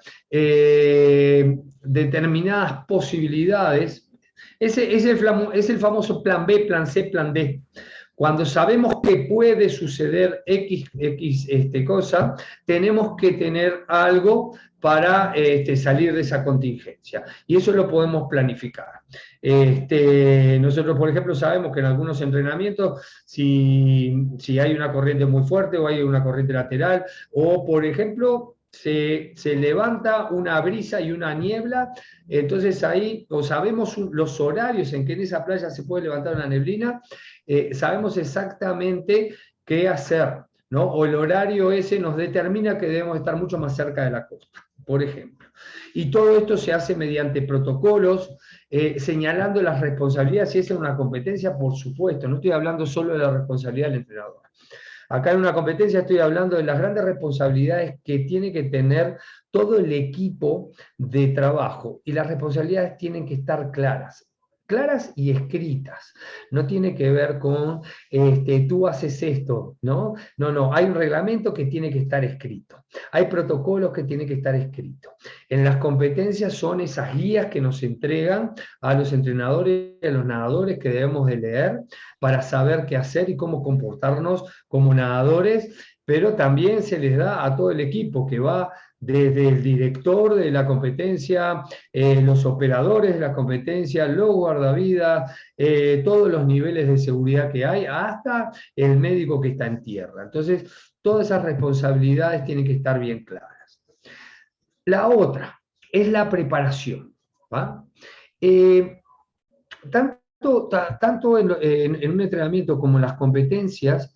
determinadas posibilidades. Es el famoso plan B, plan C, plan D. Cuando sabemos que puede suceder X cosa, tenemos que tener algo para salir de esa contingencia. Y eso lo podemos planificar. Nosotros, por ejemplo, sabemos que en algunos entrenamientos, si hay una corriente muy fuerte o hay una corriente lateral, o por ejemplo, se levanta una brisa y una niebla, entonces ahí o sabemos los horarios en que en esa playa se puede levantar una neblina, sabemos exactamente qué hacer, ¿no? O el horario ese nos determina que debemos estar mucho más cerca de la costa, por ejemplo. Y todo esto se hace mediante protocolos, señalando las responsabilidades. Si es una competencia, por supuesto, no estoy hablando solo de la responsabilidad del entrenador. Acá en una competencia estoy hablando de las grandes responsabilidades que tiene que tener todo el equipo de trabajo, y las responsabilidades tienen que estar claras y escritas. No tiene que ver con tú haces esto, ¿no? No, hay un reglamento que tiene que estar escrito. Hay protocolos que tienen que estar escritos. En las competencias son esas guías que nos entregan a los entrenadores y a los nadadores que debemos de leer para saber qué hacer y cómo comportarnos como nadadores, pero también se les da a todo el equipo que va desde el director de la competencia, los operadores de la competencia, los guardavidas, todos los niveles de seguridad que hay, hasta el médico que está en tierra. Entonces, todas esas responsabilidades tienen que estar bien claras. La otra es la preparación, ¿va? Tanto en un entrenamiento como en las competencias,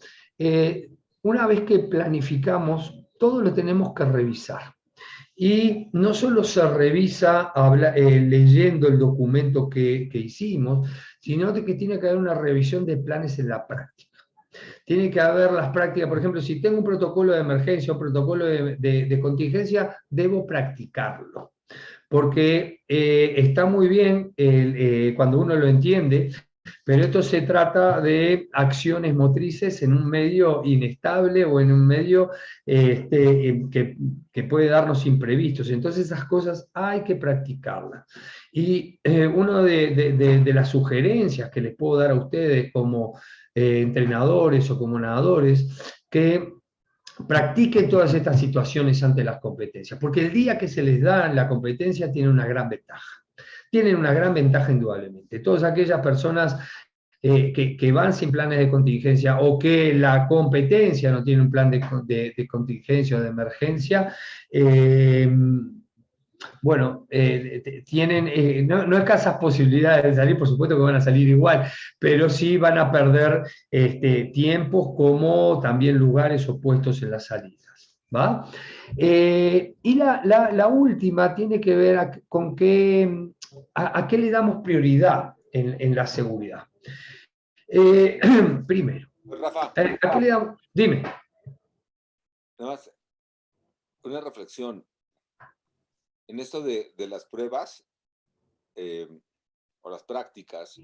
una vez que planificamos, todo lo tenemos que revisar. Y no solo se revisa leyendo el documento que hicimos, sino que tiene que haber una revisión de planes en la práctica. Tiene que haber las prácticas, por ejemplo, si tengo un protocolo de emergencia, un protocolo de contingencia, debo practicarlo. Porque está muy bien cuando uno lo entiende, pero esto se trata de acciones motrices en un medio inestable o en un medio que puede darnos imprevistos. Entonces esas cosas hay que practicarlas. Y una de las sugerencias que les puedo dar a ustedes como entrenadores o como nadadores, que practiquen todas estas situaciones ante las competencias, porque el día que se les da la competencia tienen una gran ventaja. Tienen una gran ventaja indudablemente. Todas aquellas personas que van sin planes de contingencia o que la competencia no tiene un plan de contingencia o de emergencia, bueno, tienen no escasas posibilidades de salir, por supuesto que van a salir igual, pero sí van a perder tiempos como también lugares opuestos en las salidas, ¿va? Y la última tiene que ver con a qué le damos prioridad en la seguridad. Primero, Rafa, ¿a qué le damos? Dime. nada más una reflexión. En esto de las pruebas o las prácticas,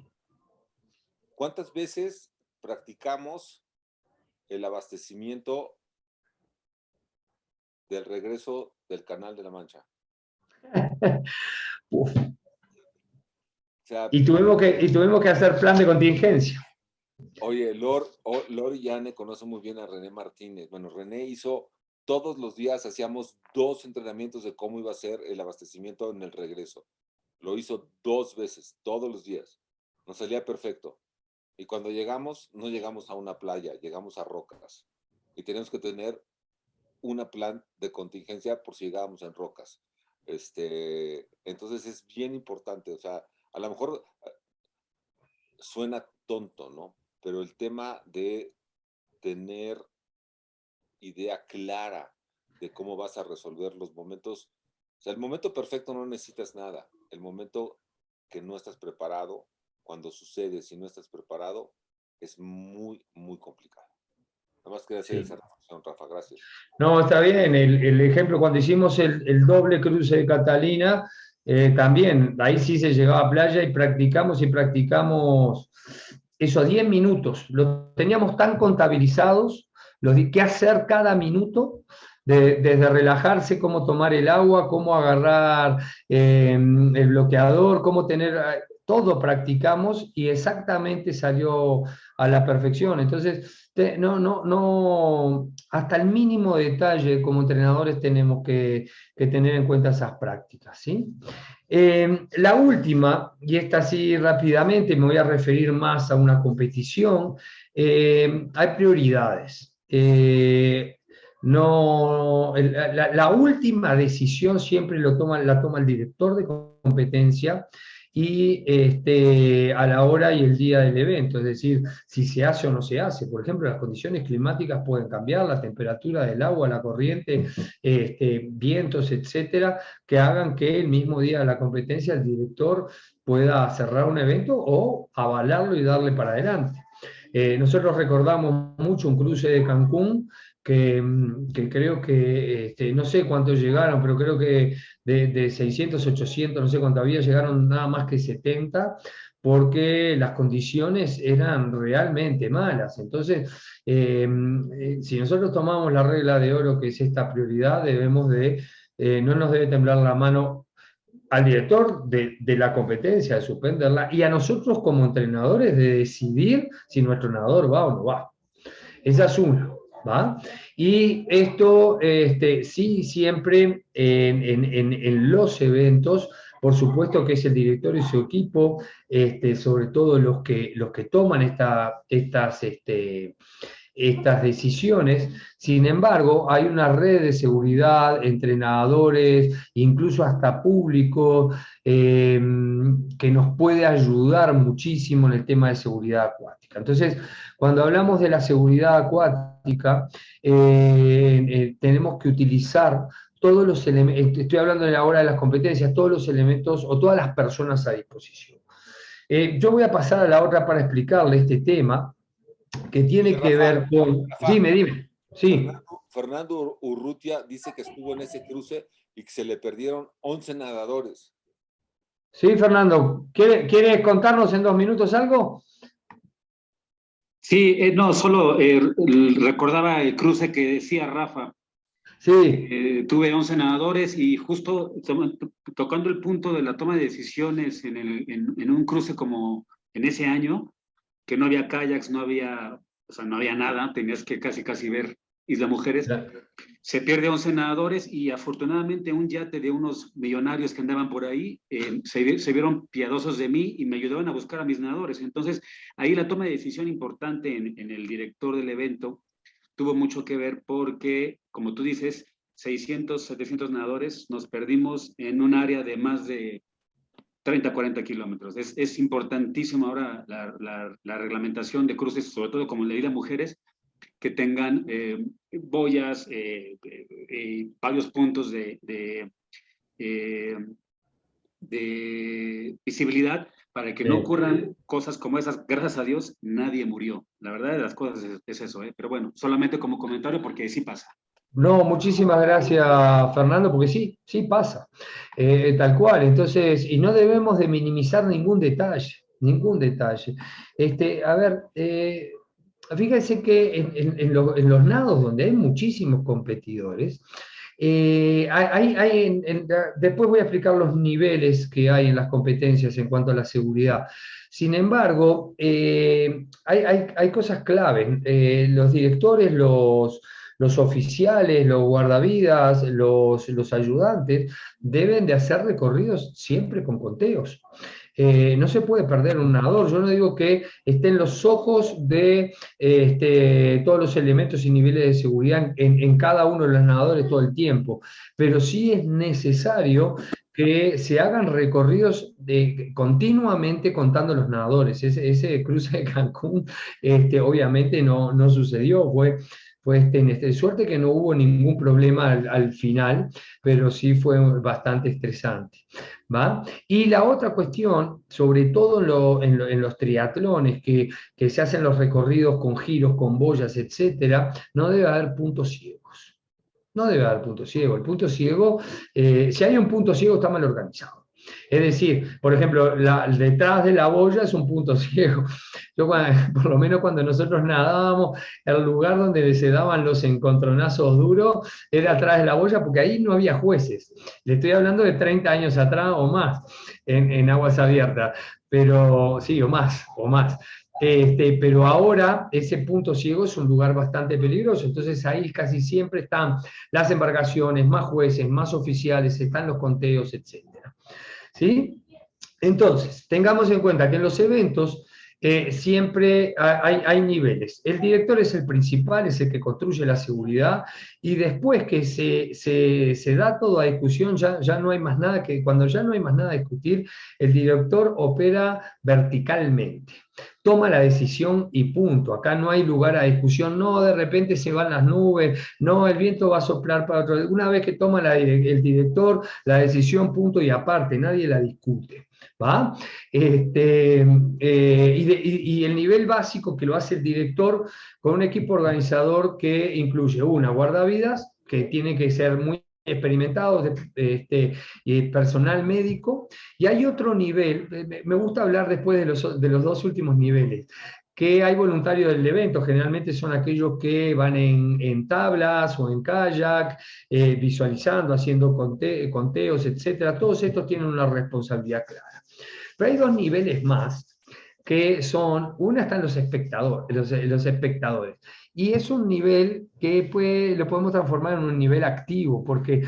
¿cuántas veces practicamos el abastecimiento del regreso del Canal de la Mancha? Uf. sea, Y tuvimos que hacer plan de contingencia. oye, Lor y Yane conocen muy bien a René Martínez. Bueno, René hizo todos los días, hacíamos 2 entrenamientos de cómo iba a ser el abastecimiento en el regreso. Lo hizo 2 veces, todos los días. Nos salía perfecto. Y cuando llegamos, no llegamos a una playa, llegamos a rocas. Y tenemos que tener una plan de contingencia por si llegábamos en rocas. Entonces es bien importante. O sea, a lo mejor suena tonto, ¿no? Pero el tema de tener idea clara de cómo vas a resolver los momentos, o sea, el momento perfecto no necesitas nada, el momento que no estás preparado, cuando sucede, si no estás preparado, es muy, muy complicado. Nada más quería hacer esa reflexión, Rafa, gracias. No, está bien, el ejemplo cuando hicimos el doble cruce de Catalina, también, ahí sí se llegaba a playa y practicamos eso a 10 minutos, lo teníamos tan contabilizados, qué hacer cada minuto, desde relajarse, cómo tomar el agua, cómo agarrar el bloqueador, cómo tener, todo practicamos y exactamente salió a la perfección. Entonces, hasta el mínimo detalle como entrenadores tenemos que tener en cuenta esas prácticas, ¿sí? La última, y esta sí rápidamente, me voy a referir más a una competición, hay prioridades. La última decisión siempre la toma el director de competencia y a la hora y el día del evento, es decir, si se hace o no se hace. Por ejemplo, las condiciones climáticas pueden cambiar, la temperatura del agua, la corriente, vientos, etcétera, que hagan que el mismo día de la competencia el director pueda cerrar un evento o avalarlo y darle para adelante. Nosotros recordamos mucho un cruce de Cancún, que creo que, no sé cuántos llegaron, pero creo que de 600, 800, no sé cuánto había, llegaron nada más que 70, porque las condiciones eran realmente malas. Entonces, si nosotros tomamos la regla de oro, que es esta prioridad, no nos debe temblar la mano al director de la competencia, de suspenderla, y a nosotros como entrenadores de decidir si nuestro nadador va o no va. Esa es una, ¿va? Y esto sí, siempre en los eventos, por supuesto que es el director y su equipo, sobre todo los que toman estas decisiones. Sin embargo, hay una red de seguridad, entrenadores, incluso hasta público, que nos puede ayudar muchísimo en el tema de seguridad acuática. Entonces, cuando hablamos de la seguridad acuática, tenemos que utilizar todos los elementos, estoy hablando de la hora de las competencias, todos los elementos o todas las personas a disposición. Yo voy a pasar a la otra para explicarle este tema, que tiene que ver con... Dime. Sí. Fernando Urrutia dice que estuvo en ese cruce y que se le perdieron 11 nadadores. Sí, Fernando, ¿quieres contarnos en 2 minutos algo? Sí, no, solo recordaba el cruce que decía Rafa. Sí. Tuve 11 nadadores y justo tocando el punto de la toma de decisiones en un cruce como en ese año, que no había kayaks, no había nada, tenías que casi ver Isla Mujeres. Se pierde 11 nadadores y afortunadamente un yate de unos millonarios que andaban por ahí se vieron piadosos de mí y me ayudaban a buscar a mis nadadores. Entonces, ahí la toma de decisión importante en el director del evento tuvo mucho que ver porque, como tú dices, 600, 700 nadadores nos perdimos en un área de más de 30, 40 kilómetros. Es importantísimo ahora la reglamentación de cruces, sobre todo como le digo a mujeres, que tengan boyas, varios puntos de visibilidad para que no ocurran cosas como esas. Gracias a Dios, nadie murió. La verdad de las cosas es eso, pero bueno, solamente como comentario porque sí pasa. No, muchísimas gracias, Fernando, porque sí pasa, tal cual. Entonces, y no debemos de minimizar ningún detalle. A ver, fíjense que en los nados donde hay muchísimos competidores, Después voy a explicar los niveles que hay en las competencias en cuanto a la seguridad. Sin embargo, hay cosas claves. Los directores, los oficiales, los guardavidas, los ayudantes, deben de hacer recorridos siempre con conteos. No se puede perder un nadador. Yo no digo que estén los ojos de todos los elementos y niveles de seguridad en cada uno de los nadadores todo el tiempo, pero sí es necesario que se hagan recorridos continuamente contando los nadadores. Ese cruce de Cancún obviamente no sucedió, fue suerte que no hubo ningún problema al final, pero sí fue bastante estresante. ¿Va? Y la otra cuestión, sobre todo en los triatlones, que se hacen los recorridos con giros, con boyas, etcétera, no debe haber puntos ciegos. No debe haber punto ciego. El punto ciego, si hay un punto ciego, está mal organizado. Es decir, por ejemplo, detrás de la boya es un punto ciego. Por lo menos cuando nosotros nadábamos, el lugar donde se daban los encontronazos duros era atrás de la boya, porque ahí no había jueces. Le estoy hablando de 30 años atrás o más, en aguas abiertas, pero sí, o más. Pero ahora ese punto ciego es un lugar bastante peligroso, entonces ahí casi siempre están las embarcaciones, más jueces, más oficiales, están los conteos, etc. ¿Sí? Entonces, tengamos en cuenta que en los eventos siempre hay niveles. El director es el principal, es el que construye la seguridad, y después que se da todo a discusión, ya no hay más nada cuando ya no hay más nada a discutir, el director opera verticalmente. Toma la decisión y punto. Acá no hay lugar a discusión. No, de repente se van las nubes. No, el viento va a soplar para otro. Una vez que toma el director la decisión, punto y aparte, nadie la discute. ¿Va? Y el nivel básico que lo hace el director con un equipo organizador que incluye una guardavidas, que tiene que ser muy experimentados, y personal médico, y hay otro nivel, me gusta hablar después de los dos últimos niveles, que hay voluntarios del evento, generalmente son aquellos que van en tablas o en kayak, visualizando, haciendo conteos, etcétera. Todos estos tienen una responsabilidad clara. Pero hay dos niveles más, que son, una están los espectadores, los espectadores, y es un nivel que lo podemos transformar en un nivel activo, porque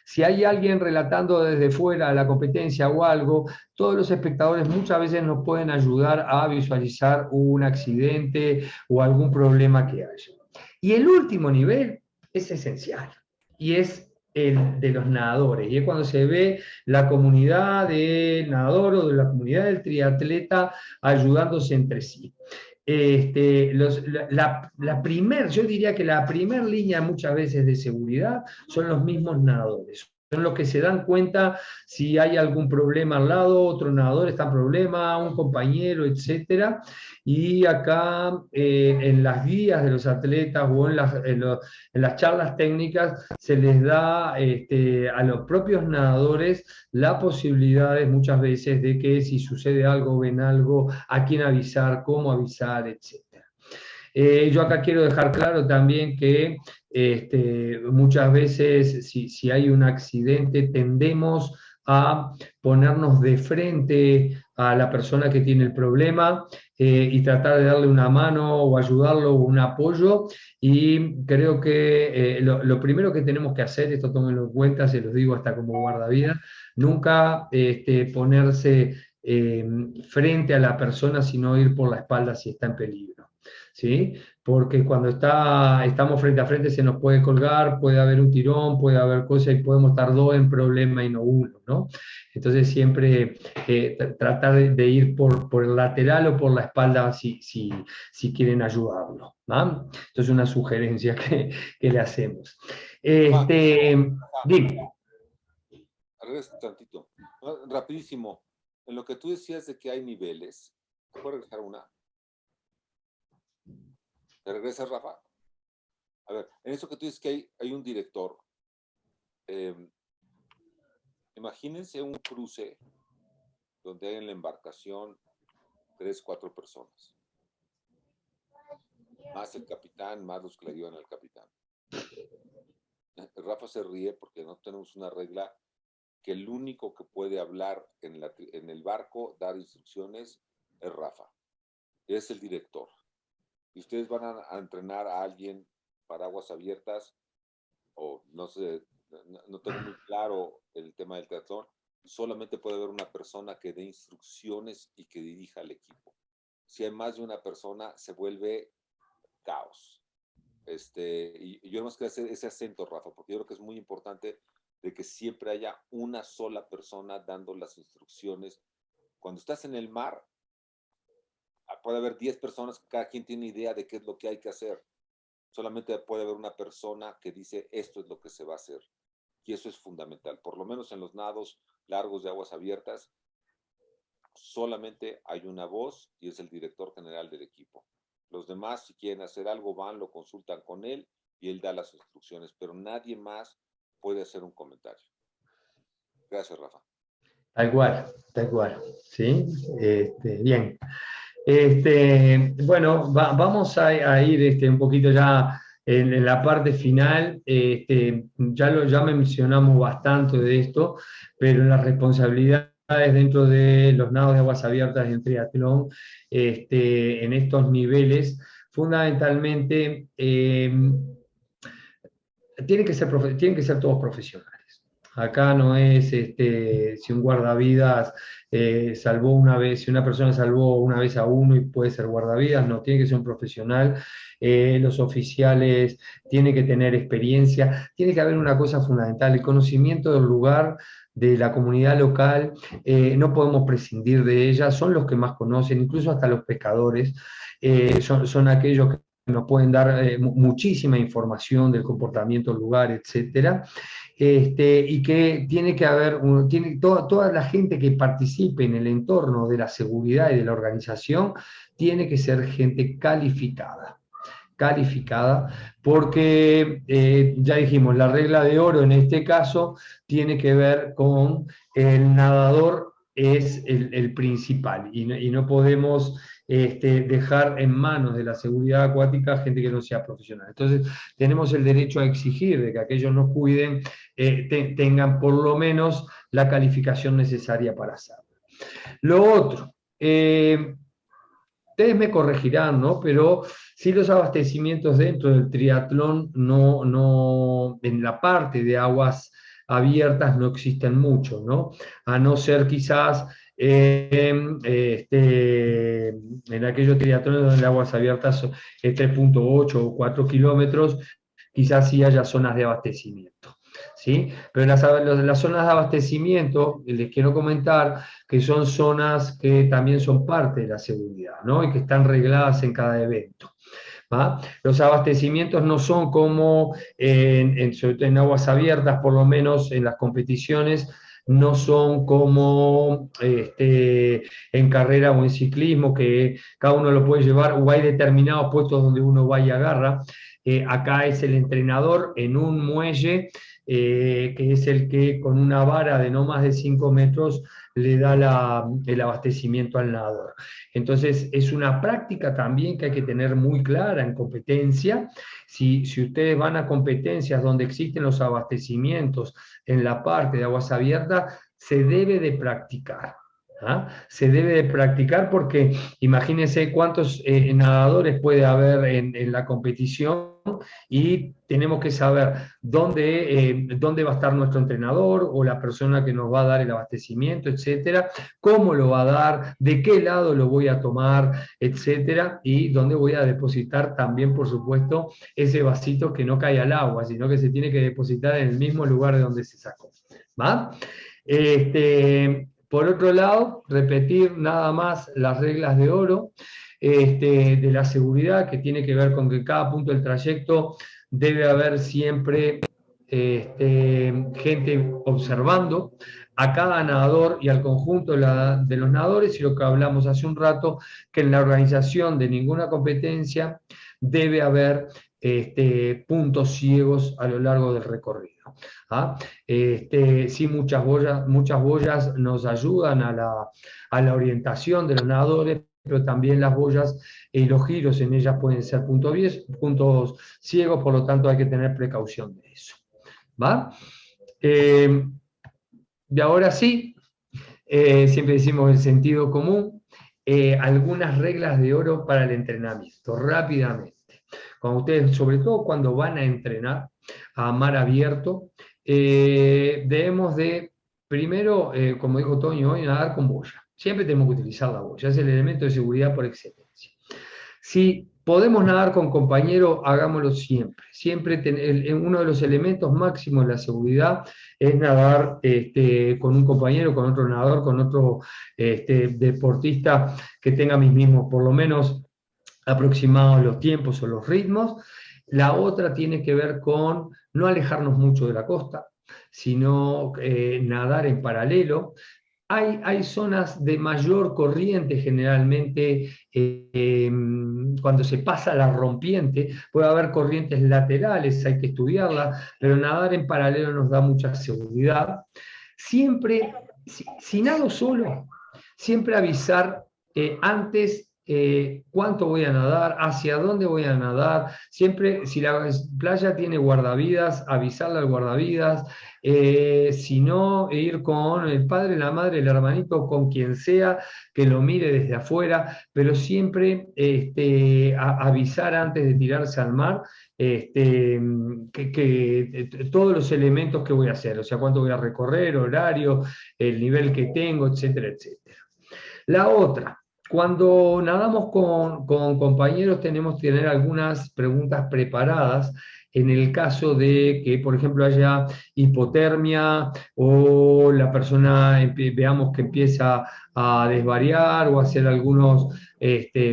si hay alguien relatando desde fuera la competencia o algo, todos los espectadores muchas veces nos pueden ayudar a visualizar un accidente o algún problema que haya. Y el último nivel es esencial, y es el de los nadadores, y es cuando se ve la comunidad del nadador o de la comunidad del triatleta ayudándose entre sí. Yo diría que la primera línea muchas veces de seguridad son los mismos nadadores. Son los que se dan cuenta si hay algún problema al lado, otro nadador está en problema, un compañero, etc. Y acá en las guías de los atletas o en las charlas técnicas se les da a los propios nadadores la posibilidad muchas veces de que si sucede algo, ven algo, a quién avisar, cómo avisar, etc. Yo acá quiero dejar claro también que muchas veces si hay un accidente tendemos a ponernos de frente a la persona que tiene el problema y tratar de darle una mano o ayudarlo o un apoyo, y creo que lo primero que tenemos que hacer, esto tómenlo en cuenta, se los digo hasta como guardavidas, nunca ponerse frente a la persona, sino ir por la espalda si está en peligro. ¿Sí? Porque cuando estamos frente a frente se nos puede colgar, puede haber un tirón, puede haber cosas y podemos estar dos en problema y no uno, ¿no? Entonces siempre tratar de ir por el lateral o por la espalda si quieren ayudarlo, ¿no? Esto es una sugerencia que le hacemos. Dime. Regresa tantito. Rapidísimo. En lo que tú decías de que hay niveles, ¿te puedo regresar una? ¿Te regresas, Rafa? A ver, en eso que tú dices que hay un director. Imagínense un cruce donde hay en la embarcación 3, 4 personas. Más el capitán, más los que le ayudan al capitán. Rafa. Rafa se ríe porque no tenemos una regla que el único que puede hablar en el barco, dar instrucciones, es Rafa. Es el director. Y ustedes van a entrenar a alguien para aguas abiertas, o no sé, no tengo muy claro el tema del triatlón, solamente puede haber una persona que dé instrucciones y que dirija al equipo. Si hay más de una persona, se vuelve caos. Y yo no más que hacer ese acento, Rafa, porque yo creo que es muy importante de que siempre haya una sola persona dando las instrucciones. Cuando estás en el mar, puede haber 10 personas, cada quien tiene idea de qué es lo que hay que hacer. Solamente puede haber una persona que dice esto es lo que se va a hacer. Y eso es fundamental. Por lo menos en los nados largos de aguas abiertas, solamente hay una voz y es el director general del equipo. Los demás, si quieren hacer algo, van, lo consultan con él y él da las instrucciones, pero nadie más puede hacer un comentario. Gracias, Rafa. Tal cual, ¿sí? Bien. Bueno, vamos a ir un poquito ya en la parte final. Ya mencionamos bastante de esto, pero las responsabilidades dentro de los nados de aguas abiertas en triatlón, en estos niveles, fundamentalmente tienen que ser todos profesionales. Acá no es si un guardavidas salvó una vez, si una persona salvó una vez a uno y puede ser guardavidas, no, tiene que ser un profesional. Los oficiales tienen que tener experiencia, tiene que haber una cosa fundamental, el conocimiento del lugar, de la comunidad local, no podemos prescindir de ella, son los que más conocen, incluso hasta los pescadores, son aquellos que nos pueden dar muchísima información del comportamiento del lugar, etcétera. Y que tiene que haber, toda la gente que participe en el entorno de la seguridad y de la organización, tiene que ser gente calificada, porque ya dijimos, la regla de oro en este caso tiene que ver con el nadador es el principal, y no podemos dejar en manos de la seguridad acuática gente que no sea profesional. Entonces, tenemos el derecho a exigir de que aquellos nos cuiden tengan por lo menos la calificación necesaria para hacerlo. Lo otro, ustedes me corregirán, ¿no? Pero si los abastecimientos dentro del triatlón en la parte de aguas abiertas no existen mucho, ¿no? A no ser quizás en aquellos triatlones donde las aguas abiertas es 3.8 o 4 kilómetros, quizás sí haya zonas de abastecimiento, ¿sí? Pero las zonas de abastecimiento, les quiero comentar que son zonas que también son parte de la seguridad, ¿no? Y que están regladas en cada evento. ¿Va? Los abastecimientos no son como, sobre todo en aguas abiertas, por lo menos en las competiciones, no son como en carrera o en ciclismo, que cada uno lo puede llevar, o hay determinados puestos donde uno va y agarra. Acá es el entrenador en un muelle, que es el que con una vara de no más de 5 metros le da el abastecimiento al nadador. Entonces, es una práctica también que hay que tener muy clara en competencia. Si ustedes van a competencias donde existen los abastecimientos en la parte de aguas abiertas, se debe de practicar. ¿Ah? Se debe de practicar porque imagínense cuántos nadadores puede haber en la competición, y tenemos que saber dónde va a estar nuestro entrenador o la persona que nos va a dar el abastecimiento, etcétera, cómo lo va a dar, de qué lado lo voy a tomar, etcétera, y dónde voy a depositar también, por supuesto, ese vasito que no cae al agua, sino que se tiene que depositar en el mismo lugar de donde se sacó. ¿Va? Por otro lado, repetir nada más las reglas de oro de la seguridad, que tiene que ver con que en cada punto del trayecto debe haber siempre gente observando a cada nadador y al conjunto de los nadadores, y lo que hablamos hace un rato, que en la organización de ninguna competencia debe haber puntos ciegos a lo largo del recorrido. ¿Ah? Sí, muchas boyas nos ayudan a la orientación de los nadadores, pero también las boyas y los giros en ellas pueden ser puntos ciegos, por lo tanto hay que tener precaución de eso. ¿va? Y ahora sí, siempre decimos el sentido común, algunas reglas de oro para el entrenamiento, rápidamente. Cuando ustedes, sobre todo cuando van a entrenar a mar abierto, debemos de, primero, como dijo Toño hoy, nadar con boya. Siempre tenemos que utilizar la boya, es el elemento de seguridad por excelencia. Si podemos nadar con compañero, hagámoslo siempre. Siempre uno de los elementos máximos de la seguridad es nadar con un compañero, con otro nadador, con otro deportista que tenga mis mismos, por lo menos aproximados los tiempos o los ritmos. La otra tiene que ver con no alejarnos mucho de la costa, sino nadar en paralelo. Hay zonas de mayor corriente generalmente, cuando se pasa la rompiente, puede haber corrientes laterales, hay que estudiarlas, pero nadar en paralelo nos da mucha seguridad. Siempre, si nado solo, siempre avisar antes cuánto voy a nadar, hacia dónde voy a nadar, siempre si la playa tiene guardavidas, avisarle al guardavidas, si no, ir con el padre, la madre, el hermanito, con quien sea, que lo mire desde afuera, pero siempre avisar antes de tirarse al mar todos los elementos que voy a hacer, o sea, cuánto voy a recorrer, horario, el nivel que tengo, etcétera, etcétera. La otra, cuando nadamos con compañeros tenemos que tener algunas preguntas preparadas en el caso de que, por ejemplo, haya hipotermia o la persona veamos que empieza a desvariar o a hacer algunas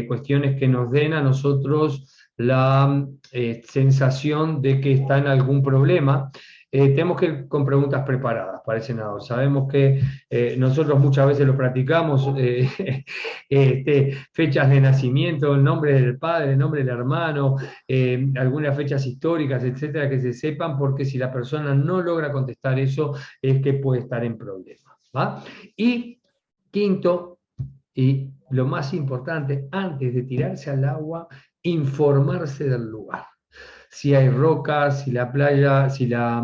cuestiones que nos den a nosotros la sensación de que está en algún problema. Tenemos que ir con preguntas preparadas para ese nadador. Sabemos que nosotros muchas veces lo practicamos, fechas de nacimiento, el nombre del padre, el nombre del hermano, algunas fechas históricas, etcétera, que se sepan, porque si la persona no logra contestar eso, es que puede estar en problemas, ¿va? Y quinto, y lo más importante, antes de tirarse al agua, informarse del lugar. Si hay rocas, si la playa, si la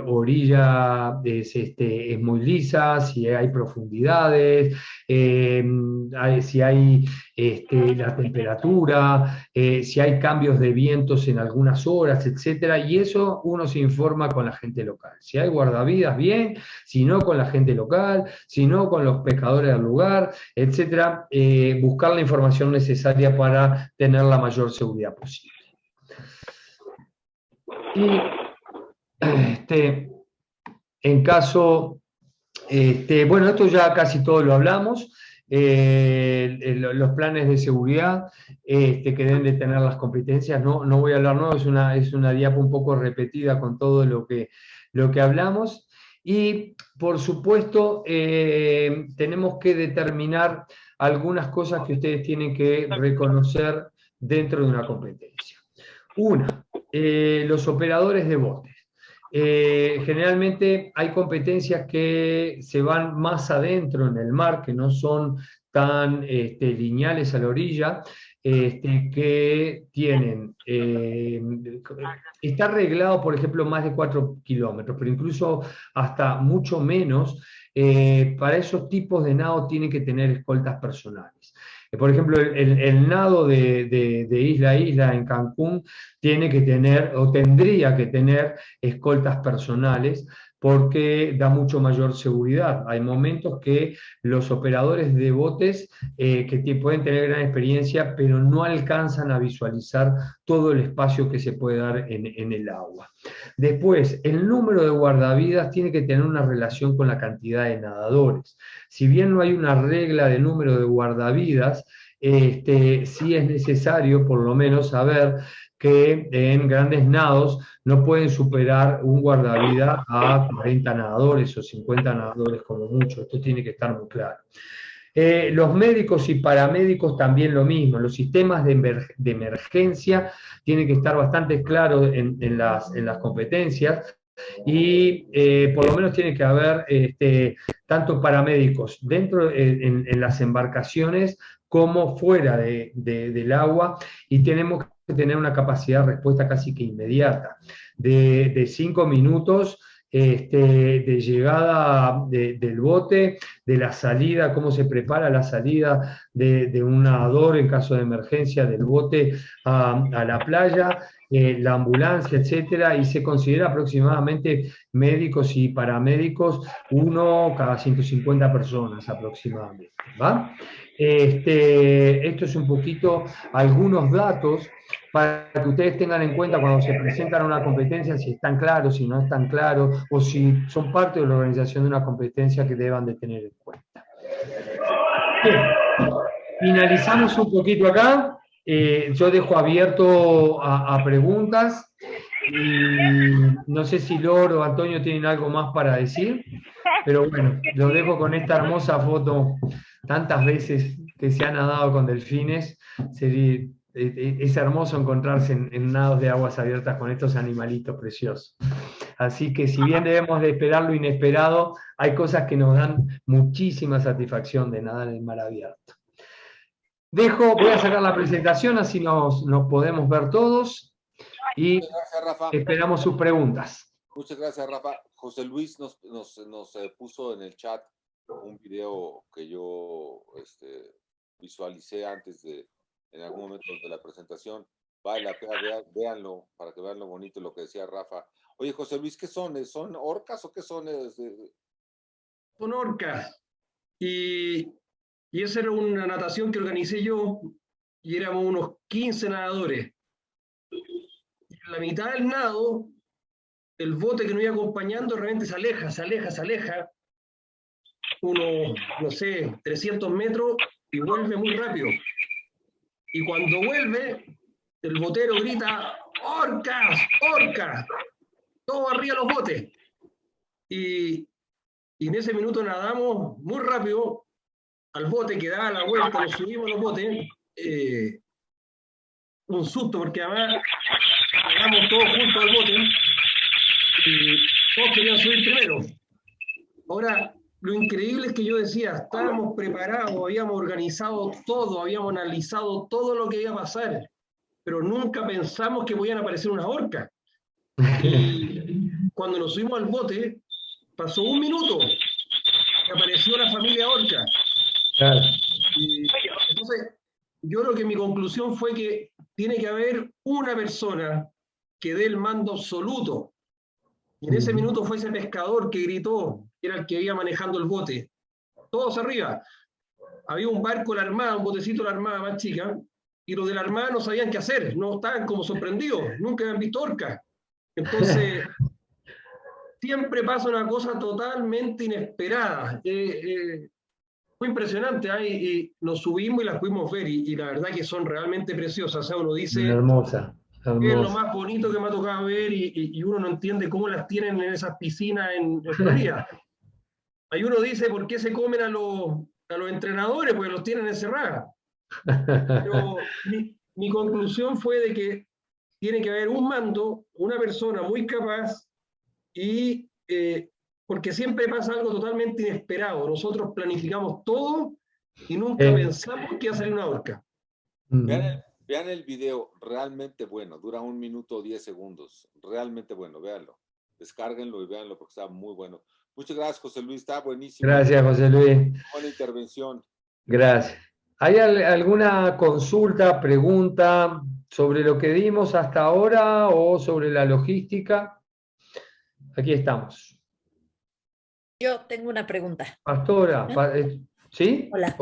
orilla es muy lisa, si hay profundidades, si hay la temperatura, si hay cambios de vientos en algunas horas, etcétera, y eso uno se informa con la gente local. Si hay guardavidas, bien, si no, con la gente local, si no, con los pescadores del lugar, etcétera, buscar la información necesaria para tener la mayor seguridad posible. Y en caso, bueno, esto ya casi todo lo hablamos, los planes de seguridad que deben de tener las competencias, no voy a hablar nuevo, es una diapo un poco repetida con todo lo que hablamos, y por supuesto tenemos que determinar algunas cosas que ustedes tienen que reconocer dentro de una competencia. Una, los operadores de botes. Generalmente hay competencias que se van más adentro en el mar, que no son tan lineales a la orilla, que tienen, está arreglado, por ejemplo, más de 4 kilómetros, pero incluso hasta mucho menos. Para esos tipos de nado tienen que tener escoltas personales. Por ejemplo, el nado de isla a isla en Cancún tiene que tener, o tendría que tener, escoltas personales, porque da mucho mayor seguridad. Hay momentos que los operadores de botes que pueden tener gran experiencia, pero no alcanzan a visualizar todo el espacio que se puede dar en el agua. Después, el número de guardavidas tiene que tener una relación con la cantidad de nadadores. Si bien no hay una regla de número de guardavidas, sí es necesario por lo menos saber que en grandes nados no pueden superar un guardavidas a 40 nadadores o 50 nadadores como mucho. Esto tiene que estar muy claro. Los médicos y paramédicos también lo mismo. Los sistemas de emergencia tienen que estar bastante claros en las competencias, y por lo menos tiene que haber tanto paramédicos dentro en las embarcaciones como fuera del agua, y tenemos que tener una capacidad de respuesta casi que inmediata, de 5 minutos de llegada del bote, de la salida, cómo se prepara la salida de un nadador en caso de emergencia del bote a la playa, la ambulancia, etcétera, y se considera aproximadamente médicos y paramédicos, uno cada 150 personas aproximadamente, ¿va? Esto es un poquito algunos datos para que ustedes tengan en cuenta cuando se presentan a una competencia si están claros, si no están claros, o si son parte de la organización de una competencia que deban de tener en cuenta. Bien, finalizamos un poquito acá. Yo dejo abierto a preguntas. Y no sé si Loro o Antonio tienen algo más para decir, pero bueno, lo dejo con esta hermosa foto, tantas veces que se han nadado con delfines. Es hermoso encontrarse en nados de aguas abiertas con estos animalitos preciosos. Así que si bien debemos de esperar lo inesperado, hay cosas que nos dan muchísima satisfacción de nadar en el mar abierto. Voy a sacar la presentación, así nos podemos ver todos. Y gracias, Rafa. Esperamos sus preguntas. Muchas gracias, Rafa. José Luis nos puso en el chat un video que yo visualicé antes en algún momento de la presentación. Vale la pena, véanlo, para que vean lo bonito lo que decía Rafa. Oye, José Luis, ¿qué son? ¿Son orcas o qué son? Son orcas. Y esa era una natación que organicé yo, y éramos unos 15 nadadores. En la mitad del nado, el bote que nos iba acompañando realmente se aleja, unos, no sé, 300 metros, y vuelve muy rápido. Y cuando vuelve, el botero grita, ¡orcas! ¡Orcas! Todos arriba los botes. Y en ese minuto nadamos muy rápido al bote, que daba la vuelta, nos subimos a los botes. Un susto, porque además llegamos todos juntos al bote y todos querían subir primero. Ahora, lo increíble es que yo decía, estábamos preparados, habíamos organizado todo, habíamos analizado todo lo que iba a pasar, pero nunca pensamos que podían aparecer unas orcas. Y cuando nos subimos al bote, pasó un minuto y apareció la familia orca. Claro. Y entonces, yo creo que mi conclusión fue que tiene que haber una persona que dé el mando absoluto. Y en ese minuto fue ese pescador que gritó, que era el que iba manejando el bote. Todos arriba. Había un barco de la Armada, un botecito de la Armada más chica, y los de la Armada no sabían qué hacer, no estaban como sorprendidos, nunca habían visto orcas. Entonces, siempre pasa una cosa totalmente inesperada. Fue impresionante, y nos subimos y las pudimos ver, y la verdad que son realmente preciosas. O sea, uno dice, Hermosa. es lo más bonito que me ha tocado ver, y uno no entiende cómo las tienen en esas piscinas en Florida. Ahí uno dice, ¿por qué se comen a los entrenadores? Porque los tienen encerrados. Pero mi conclusión fue de que tiene que haber un mando, una persona muy capaz, y porque siempre pasa algo totalmente inesperado. Nosotros planificamos todo y nunca pensamos que iba a salir una orca. Vean el video, realmente bueno, dura 1 minuto 10 segundos, realmente bueno, véanlo, descárguenlo y véanlo porque está muy bueno. Muchas gracias, José Luis, está buenísimo. Gracias, José Luis. Buena intervención. Gracias. ¿Hay alguna consulta, pregunta sobre lo que dimos hasta ahora o sobre la logística? Aquí estamos. Yo tengo una pregunta. Pastora, ¿sí? Hola.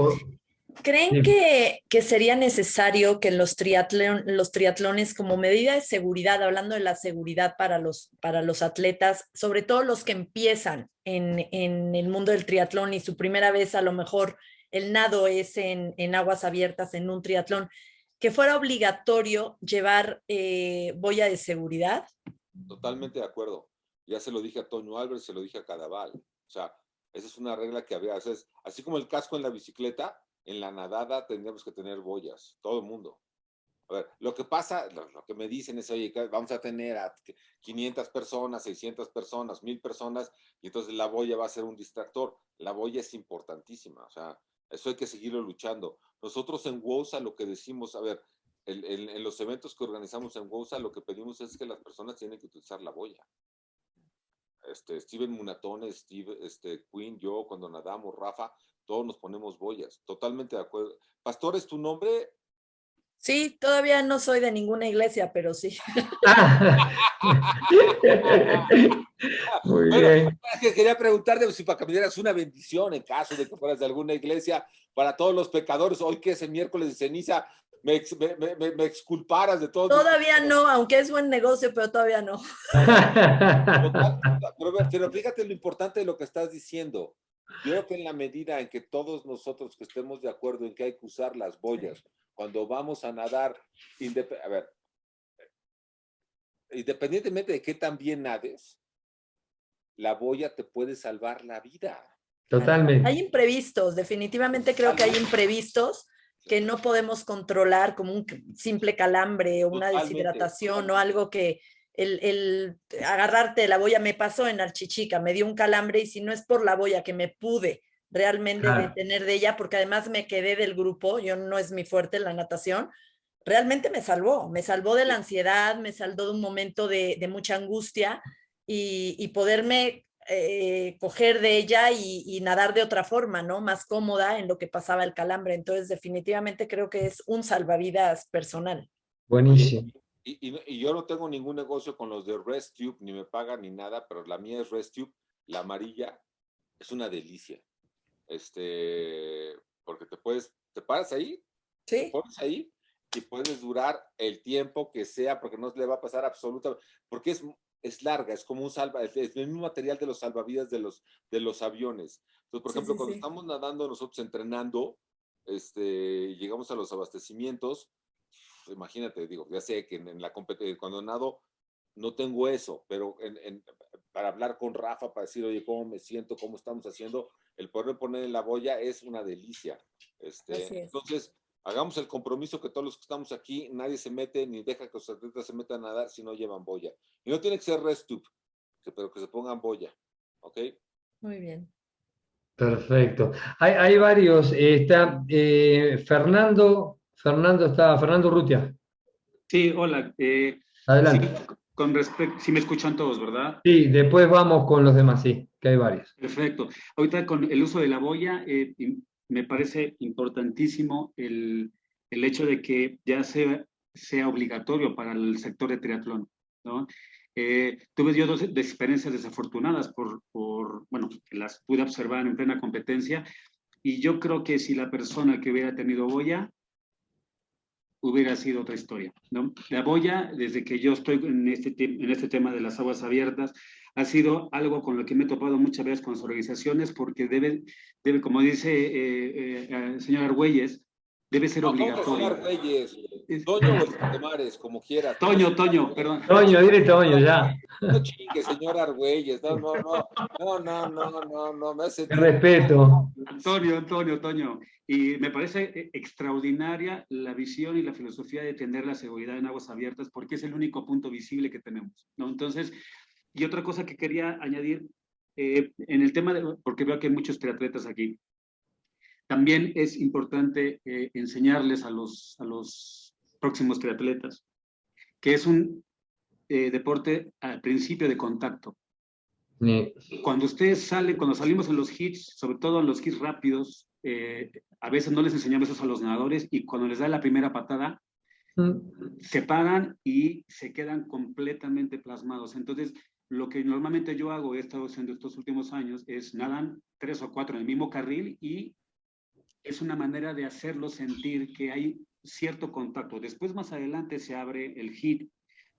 ¿Creen que sería necesario que en los triatlones, como medida de seguridad, hablando de la seguridad para los atletas, sobre todo los que empiezan en el mundo del triatlón y su primera vez a lo mejor el nado es en aguas abiertas en un triatlón, que fuera obligatorio llevar boya de seguridad? Totalmente de acuerdo. Ya se lo dije a Toño Álvarez, se lo dije a Cadaval. O sea, esa es una regla que había. O sea, así como el casco en la bicicleta, en la nadada tendríamos que tener boyas, todo el mundo. A ver, lo que pasa, lo que me dicen es, oye, vamos a tener a 500 personas, 600 personas, 1000 personas, y entonces la boya va a ser un distractor. La boya es importantísima, o sea, eso hay que seguirlo luchando. Nosotros en WOSA lo que decimos, a ver, en los eventos que organizamos en WOSA, lo que pedimos es que las personas tienen que utilizar la boya. Steven Munatone, Queen, yo, cuando nadamos, Rafa, todos nos ponemos boyas. Totalmente de acuerdo. Pastor, ¿es tu nombre? Sí, todavía no soy de ninguna iglesia, pero sí. Muy Bueno, bien. que quería preguntarte si para caminar es una bendición en caso de que fueras de alguna iglesia para todos los pecadores. Hoy que es el miércoles de ceniza, me exculparas de todos. Todavía no, aunque es buen negocio, pero todavía no. Pero fíjate lo importante de lo que estás diciendo. Yo creo que en la medida en que todos nosotros que estemos de acuerdo en que hay que usar las boyas cuando vamos a nadar, a ver, independientemente de qué tan bien nades, la boya te puede salvar la vida. Totalmente. Hay imprevistos, definitivamente creo que hay imprevistos que no podemos controlar, como un simple calambre o una deshidratación o algo que el agarrarte la boya. Me pasó en Archichica, me dio un calambre y si no es por la boya que me pude realmente detener de ella, porque además me quedé del grupo, yo no es mi fuerte la natación, realmente me salvó de la ansiedad, me salvó de un momento de mucha angustia y poderme coger de ella y nadar de otra forma, ¿no? Más cómoda en lo que pasaba el calambre. Entonces, definitivamente creo que es un salvavidas personal. Buenísimo. Y yo no tengo ningún negocio con los de ResTube, ni me pagan ni nada, pero la mía es ResTube, la amarilla, es una delicia. Porque te paras ahí, ¿sí? te pones ahí y puedes durar el tiempo que sea, porque no le va a pasar absolutamente, porque es larga, es como es el mismo material de los salvavidas de los aviones. Entonces, por ejemplo, cuando estamos nadando, nosotros entrenando, llegamos a los abastecimientos, imagínate, digo, ya sé que en la competencia, cuando nado, no tengo eso, pero para hablar con Rafa, para decir, oye, ¿cómo me siento? ¿Cómo estamos haciendo? El poder poner en la boya es una delicia. Entonces, hagamos el compromiso que todos los que estamos aquí, nadie se mete ni deja que los atletas se metan a nadar si no llevan boya. Y no tiene que ser ResTube, pero que se pongan boya. ¿Ok? Muy bien. Perfecto. Hay varios. Está Fernando Rutia. Sí, hola. Adelante. Sí me escuchan todos, ¿verdad? Sí, después vamos con los demás, sí, que hay varios. Perfecto. Ahorita con el uso de la boya, me parece importantísimo el hecho de que ya sea obligatorio para el sector de triatlón, ¿no? Tuve yo dos experiencias desafortunadas bueno, que las pude observar en plena competencia, y yo creo que si la persona que hubiera tenido boya hubiera sido otra historia, ¿no? La boya, desde que yo estoy en este tema de las aguas abiertas, ha sido algo con lo que me he topado muchas veces con las organizaciones, porque debe como dice el señor Argüelles, debe ser obligatorio. Argüelles, Toño o el Mares, como quieras. Toño, perdón. Toño, dile Toño, ya. No chingue, señor Argüelles, no, me hace... Qué respeto. Toño. Y me parece extraordinaria la visión y la filosofía de tener la seguridad en aguas abiertas, porque es el único punto visible que tenemos, ¿no? Entonces, y otra cosa que quería añadir, en el tema porque veo que hay muchos triatletas aquí, también es importante enseñarles a los próximos triatletas que es un deporte al principio de contacto. Sí. Cuando salimos en los hits, sobre todo en los hits rápidos, a veces no les enseñamos eso a los nadadores, y cuando les da la primera patada, se paran y se quedan completamente plasmados. Entonces, lo que normalmente yo hago, he estado haciendo estos últimos años, es nadan 3 o 4 en el mismo carril, y es una manera de hacerlos sentir que hay cierto contacto. Después, más adelante, se abre el hit,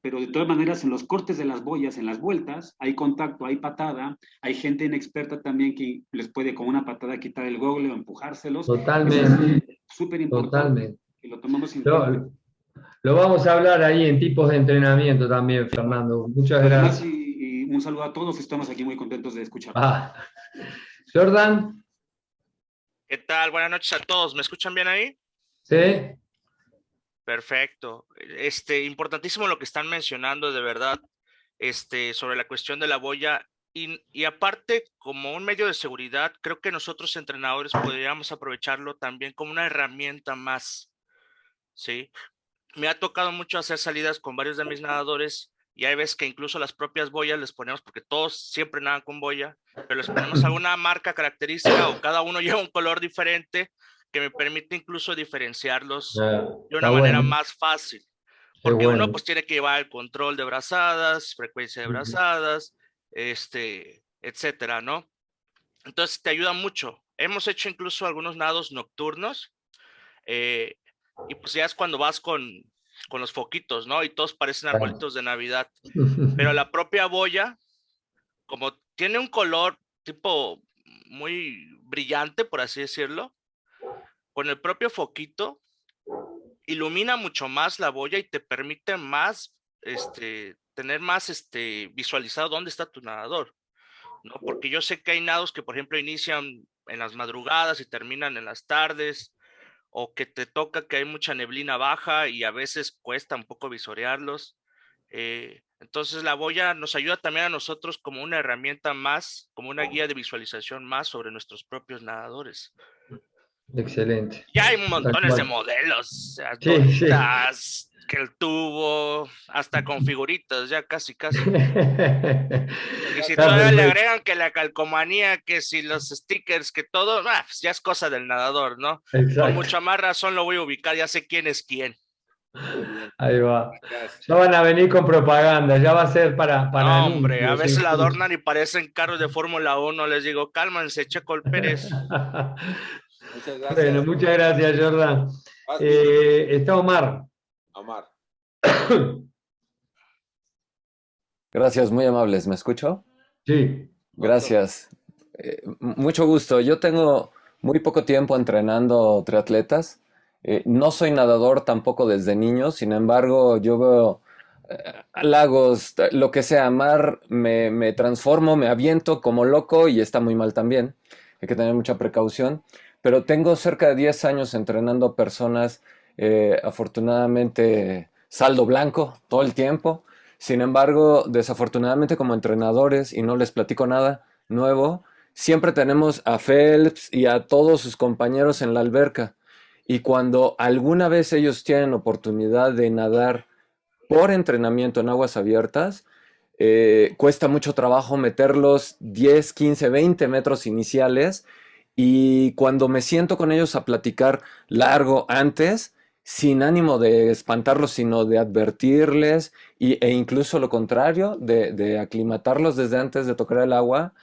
pero de todas maneras, en los cortes de las boyas, en las vueltas, hay contacto, hay patada, hay gente inexperta también que les puede con una patada quitar el gogle o empujárselos. Totalmente. Es súper importante. Totalmente. Que lo tomamos en cuenta. Lo vamos a hablar ahí en tipos de entrenamiento también, Fernando. Muchas gracias. Y un saludo a todos, estamos aquí muy contentos de escuchar. Jordan. ¿Qué tal? Buenas noches a todos. ¿Me escuchan bien ahí? Sí. Perfecto. Importantísimo lo que están mencionando, de verdad, sobre la cuestión de la boya. Y aparte, como un medio de seguridad, creo que nosotros entrenadores podríamos aprovecharlo también como una herramienta más, ¿sí? me ha tocado mucho hacer salidas con varios de mis nadadores y hay veces que incluso las propias boyas les ponemos, porque todos siempre nadan con boya, pero les ponemos alguna marca característica o cada uno lleva un color diferente que me permite incluso diferenciarlos de una manera más fácil. Porque uno pues tiene que llevar el control de brazadas, frecuencia de brazadas, etcétera, ¿no? Entonces te ayuda mucho. Hemos hecho incluso algunos nados nocturnos y pues ya es cuando vas con los foquitos, ¿no? Y todos parecen arbolitos de Navidad. Pero la propia boya, como tiene un color tipo muy brillante, por así decirlo, con el propio foquito ilumina mucho más la boya y te permite más, tener más visualizado dónde está tu nadador, ¿no? Porque yo sé que hay nados que, por ejemplo, inician en las madrugadas y terminan en las tardes, o que te toca que hay mucha neblina baja y a veces cuesta un poco visorearlos. Entonces la boya nos ayuda también a nosotros como una herramienta más, como una guía de visualización más sobre nuestros propios nadadores. Excelente. Ya hay montones de modelos, o sea, donitas, que el tubo, hasta con figuritas, ya casi. Y si todavía le agregan que la calcomanía, que si los stickers, que todo, pues ya es cosa del nadador, ¿no? Exacto. Con mucha más razón lo voy a ubicar, ya sé quién es quién. Ahí va. Ya van a venir con propaganda, ya va a ser para no, hombre, anuncios, a veces la adornan y parecen carros de Fórmula 1, les digo, cálmense, Checo Pérez. Muchas gracias. Bueno, muchas gracias, Jordan. Está Omar. Omar. Gracias, muy amables. ¿Me escucho? Sí. Gracias. Mucho gusto. Yo tengo muy poco tiempo entrenando triatletas. No soy nadador tampoco desde niño, sin embargo, yo veo lagos, lo que sea, mar, me transformo, me aviento como loco y está muy mal también. Hay que tener mucha precaución. Pero tengo cerca de 10 años entrenando personas, afortunadamente saldo blanco todo el tiempo. Sin embargo, desafortunadamente como entrenadores, y no les platico nada nuevo, siempre tenemos a Phelps y a todos sus compañeros en la alberca. Y cuando alguna vez ellos tienen oportunidad de nadar por entrenamiento en aguas abiertas, cuesta mucho trabajo meterlos 10, 15, 20 metros iniciales. Y cuando me siento con ellos a platicar largo antes, sin ánimo de espantarlos, sino de advertirles e incluso lo contrario, de aclimatarlos desde antes de tocar el agua,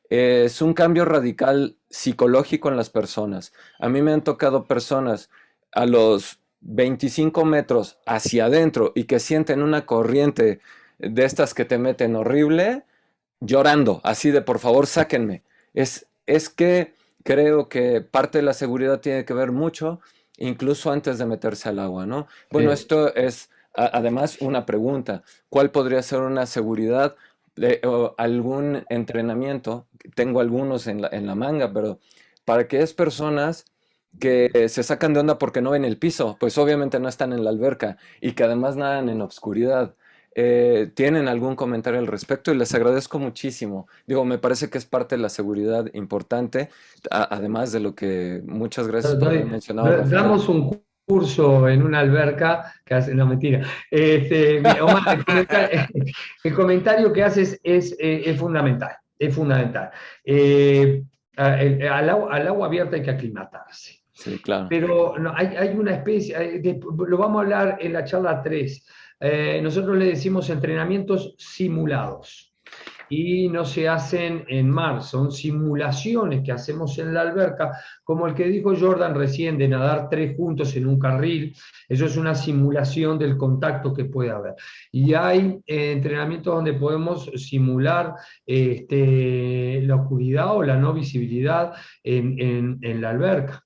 es un cambio radical psicológico en las personas. A mí me han tocado personas a los 25 metros hacia adentro y que sienten una corriente de estas que te meten horrible, llorando, así de por favor sáquenme. Es que creo que parte de la seguridad tiene que ver mucho, incluso antes de meterse al agua, ¿no? Bueno, sí. Esto es además una pregunta. ¿Cuál podría ser una seguridad de algún entrenamiento? Tengo algunos en la manga, pero para aquellas personas que se sacan de onda porque no ven el piso, pues obviamente no están en la alberca y que además nadan en obscuridad. ¿Tienen algún comentario al respecto? Y les agradezco muchísimo. Digo, me parece que es parte de la seguridad importante, además de lo que muchas gracias por haber mencionado. Damos un curso en una alberca que hace, no mentira. Omar, el comentario que haces es fundamental, es fundamental. Al agua abierta hay que aclimatarse. Sí, claro. Pero no, hay una especie, lo vamos a hablar en la charla 3. Nosotros le decimos entrenamientos simulados y no se hacen en mar, son simulaciones que hacemos en la alberca, como el que dijo Jordan recién de nadar 3 juntos en un carril. Eso es una simulación del contacto que puede haber. Y hay entrenamientos donde podemos simular la oscuridad o la no visibilidad en la alberca.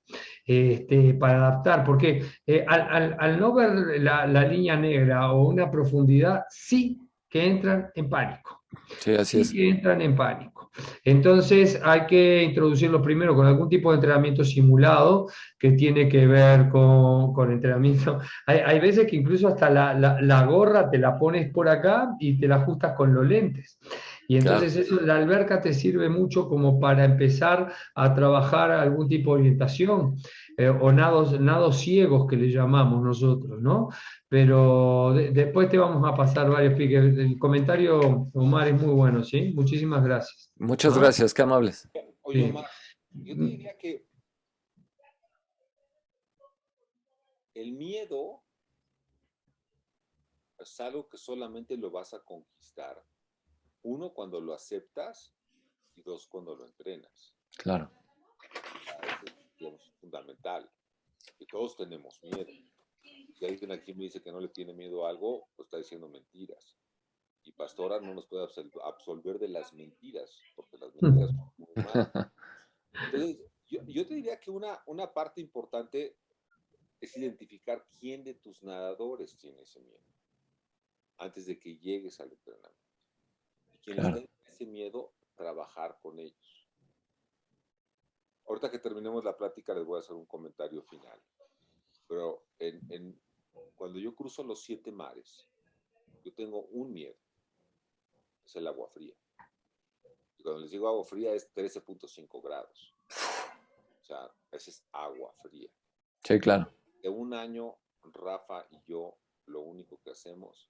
Para adaptar, porque al no ver la línea negra o una profundidad, sí que entran en pánico. Sí, así es. Sí que entran en pánico. Entonces hay que introducirlo primero con algún tipo de entrenamiento simulado que tiene que ver con entrenamiento. Hay veces que incluso hasta la gorra te la pones por acá y te la ajustas con los lentes. Y entonces eso, la alberca te sirve mucho como para empezar a trabajar algún tipo de orientación, o nados ciegos que le llamamos nosotros, ¿no? Pero después te vamos a pasar varios piques. El comentario, Omar, es muy bueno, ¿sí? Muchísimas gracias. Muchas ¿no? gracias, qué amables. Oye, Sí. Omar, yo te diría que el miedo es algo que solamente lo vas a conquistar, uno, cuando lo aceptas, y dos, cuando lo entrenas. Claro. Eso es, digamos, fundamental. Que todos tenemos miedo. Si alguien aquí me dice que no le tiene miedo a algo, pues está diciendo mentiras. Y Pastora no nos puede absolver de las mentiras, porque las mentiras son muy malas. Entonces, yo te diría que una parte importante es identificar quién de tus nadadores tiene ese miedo antes de que llegues al entrenamiento. Y quienes tengan ese miedo, trabajar con ellos. Ahorita que terminemos la plática les voy a hacer un comentario final. Pero cuando yo cruzo los 7 mares, yo tengo un miedo, es el agua fría. Y cuando les digo agua fría es 13.5 grados. O sea, esa es agua fría. Sí, claro. De un año, Rafa y yo, lo único que hacemos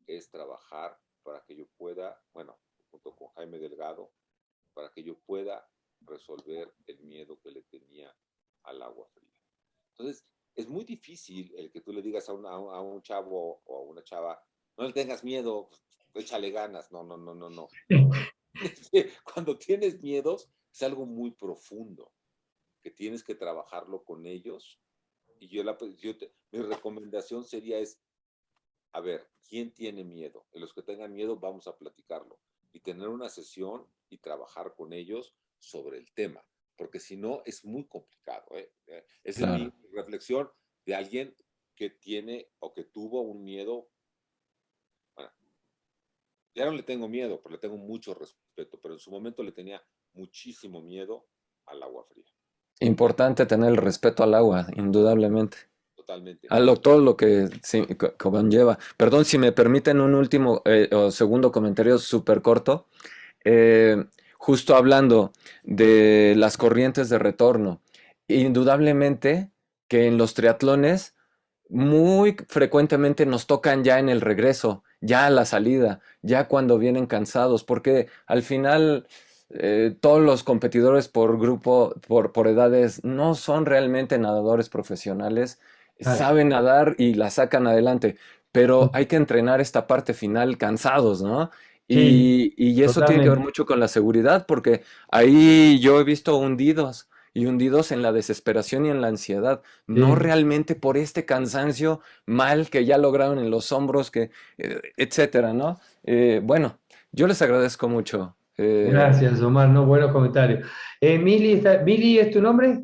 es trabajar para que yo pueda, bueno, junto con Jaime Delgado, para que yo pueda resolver el miedo que le tenía al agua fría. Entonces, es muy difícil el que tú le digas a un chavo o a una chava, no le tengas miedo, échale ganas. No. Cuando tienes miedos, es algo muy profundo, que tienes que trabajarlo con ellos. Y mi recomendación sería a ver, ¿quién tiene miedo? Y los que tengan miedo, vamos a platicarlo. Y tener una sesión y trabajar con ellos sobre el tema. Porque si no, es muy complicado. Esa es mi reflexión de alguien que tiene o que tuvo un miedo. Bueno, ya no le tengo miedo, pero le tengo mucho respeto. Pero en su momento le tenía muchísimo miedo al agua fría. Importante tener el respeto al agua, indudablemente. Totalmente. Todo lo que conlleva. Perdón, si me permiten un último o segundo comentario súper corto. Justo hablando de las corrientes de retorno. Indudablemente que en los triatlones muy frecuentemente nos tocan ya en el regreso, ya a la salida, ya cuando vienen cansados, porque al final todos los competidores por grupo, por edades, no son realmente nadadores profesionales, saben nadar y la sacan adelante, pero hay que entrenar esta parte final cansados, ¿no? Y eso tiene que ver mucho con la seguridad, porque ahí yo he visto hundidos en la desesperación y en la ansiedad, no realmente por este cansancio mal que ya lograron en los hombros, etcétera, ¿no? Bueno, yo les agradezco mucho. Gracias, Omar, no, buenos comentarios. ¿Mili es tu nombre?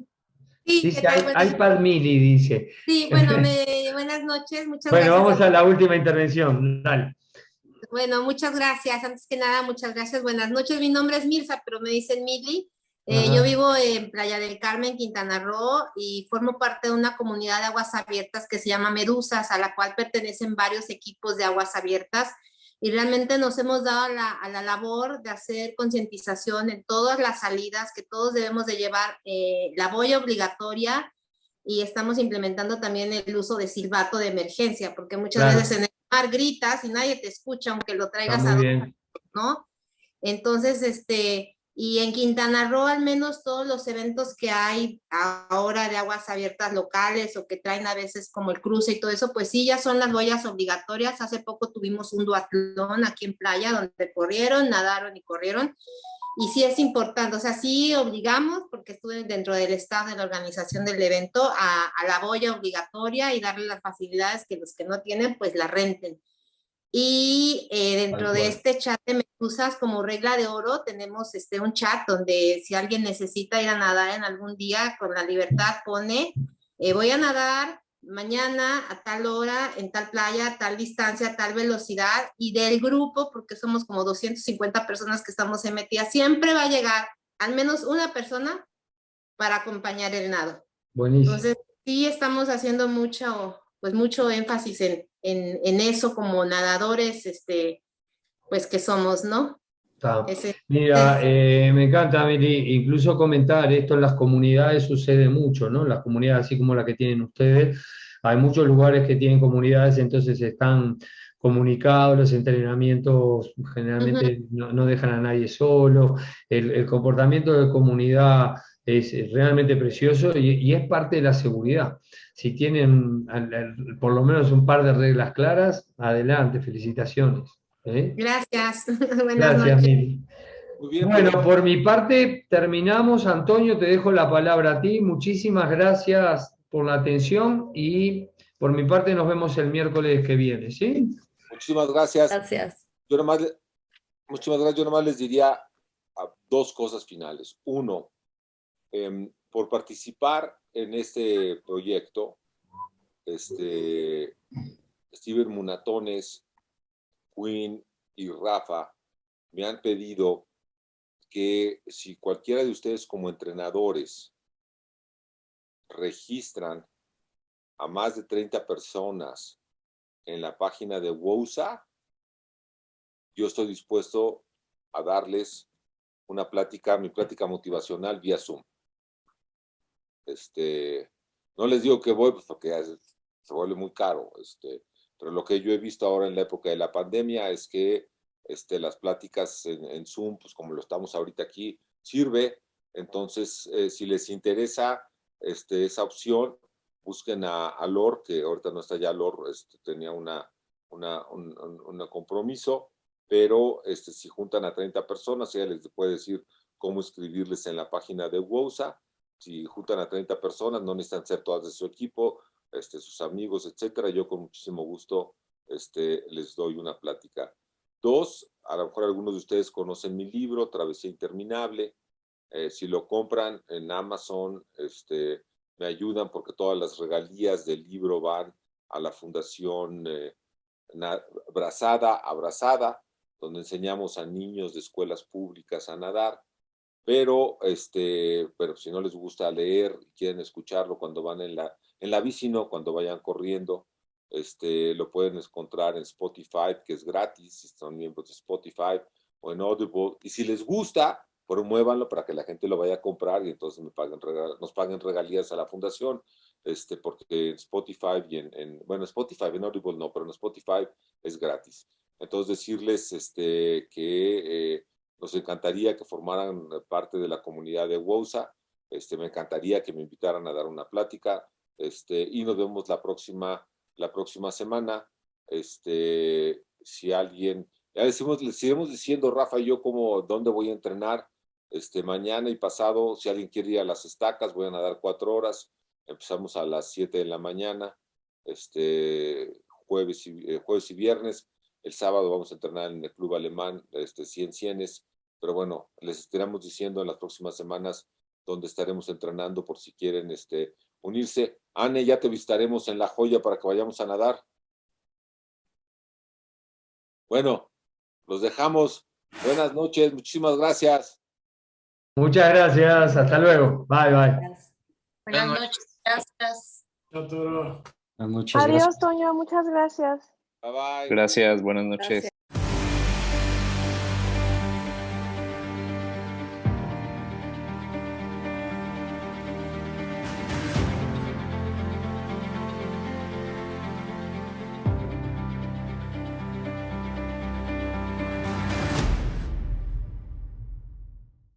Sí, Dice ¿qué tal? iPad Mili, dice. Sí, bueno, buenas noches, muchas bueno, gracias. Vamos a la última intervención, dale. Bueno, muchas gracias. Antes que nada, muchas gracias. Buenas noches. Mi nombre es Mirza, pero me dicen Mili. Yo vivo en Playa del Carmen, Quintana Roo, y formo parte de una comunidad de aguas abiertas que se llama Medusas, a la cual pertenecen varios equipos de aguas abiertas. Y realmente nos hemos dado a la labor de hacer concientización en todas las salidas, que todos debemos de llevar la boya obligatoria, y estamos implementando también el uso de silbato de emergencia, porque muchas veces en el mar gritas y nadie te escucha, aunque lo traigas a dos, ¿no? Entonces, y en Quintana Roo, al menos todos los eventos que hay ahora de aguas abiertas locales o que traen a veces como el cruce y todo eso, pues sí, ya son las boyas obligatorias. Hace poco tuvimos un duatlón aquí en Playa donde corrieron, nadaron y corrieron. Y sí es importante, o sea, sí obligamos, porque estuve dentro del staff de la organización del evento, a la boya obligatoria y darle las facilidades que los que no tienen, pues la renten. Y dentro de este chat de Medusas, como regla de oro, tenemos un chat donde si alguien necesita ir a nadar en algún día, con la libertad pone, voy a nadar mañana a tal hora, en tal playa, a tal distancia, a tal velocidad, y del grupo, porque somos como 250 personas que estamos metidas, siempre va a llegar al menos una persona para acompañar el nado. Buenísimo. Entonces, sí estamos haciendo mucho énfasis en eso como nadadores, pues que somos, ¿no? Mira, me encanta, Meli, incluso comentar esto en las comunidades sucede mucho, ¿no? En las comunidades así como la que tienen ustedes, hay muchos lugares que tienen comunidades, entonces están comunicados, los entrenamientos generalmente no dejan a nadie solo, el comportamiento de comunidad es realmente precioso y es parte de la seguridad. Si tienen por lo menos un par de reglas claras, adelante, felicitaciones. Gracias. Buenas Gracias, noches. Mili. Muy bien, Bueno, pues, por mi parte terminamos. Antonio, te dejo la palabra a ti. Muchísimas gracias por la atención y por mi parte nos vemos el miércoles que viene, ¿sí? muchísimas gracias. Gracias. Muchísimas gracias. Yo nomás les diría dos cosas finales. Uno, por participar en este proyecto, Steven Munatones, Quinn y Rafa me han pedido que si cualquiera de ustedes como entrenadores registran a más de 30 personas en la página de WOSA, yo estoy dispuesto a darles una plática, mi plática motivacional vía Zoom. No les digo que voy, pues porque se vuelve muy caro, pero lo que yo he visto ahora en la época de la pandemia es que las pláticas en Zoom, pues como lo estamos ahorita aquí, sirve. Entonces, si les interesa esa opción, busquen a Lor, que ahorita no está ya Lor, tenía un compromiso, pero si juntan a 30 personas, ella les puede decir cómo inscribirles en la página de WOSA. Si juntan a 30 personas, no necesitan ser todas de su equipo, sus amigos, etcétera. Yo con muchísimo gusto les doy una plática. Dos, a lo mejor algunos de ustedes conocen mi libro, Travesía Interminable. Si lo compran en Amazon, me ayudan porque todas las regalías del libro van a la Fundación Abrazada, donde enseñamos a niños de escuelas públicas a nadar. Pero si no les gusta leer, quieren escucharlo cuando van en la bici, no, cuando vayan corriendo, lo pueden encontrar en Spotify, que es gratis, si son miembros de Spotify, o en Audible. Y si les gusta, promuévanlo para que la gente lo vaya a comprar y entonces nos paguen regalías a la fundación, porque en Spotify Spotify, en Audible no, pero en Spotify es gratis. Entonces decirles que nos encantaría que formaran parte de la comunidad de WOSA. Me encantaría que me invitaran a dar una plática. Y nos vemos la próxima semana. Si alguien, les iremos diciendo, Rafa y yo, dónde voy a entrenar. Mañana y pasado, si alguien quiere ir a las estacas, voy a nadar 4 horas. Empezamos a las 7 de la mañana, jueves y viernes. El sábado vamos a entrenar en el club alemán, 100-100s, pero bueno, les estaremos diciendo en las próximas semanas dónde estaremos entrenando por si quieren unirse. Anne, ya te visitaremos en La Joya para que vayamos a nadar. Bueno, los dejamos. Buenas noches, muchísimas gracias. Muchas gracias, hasta luego. Bye, bye. Buenas noches. Gracias. Arturo. Buenas noches. Adiós, Gracias. Toño, muchas gracias. Bye bye. Gracias, buenas noches.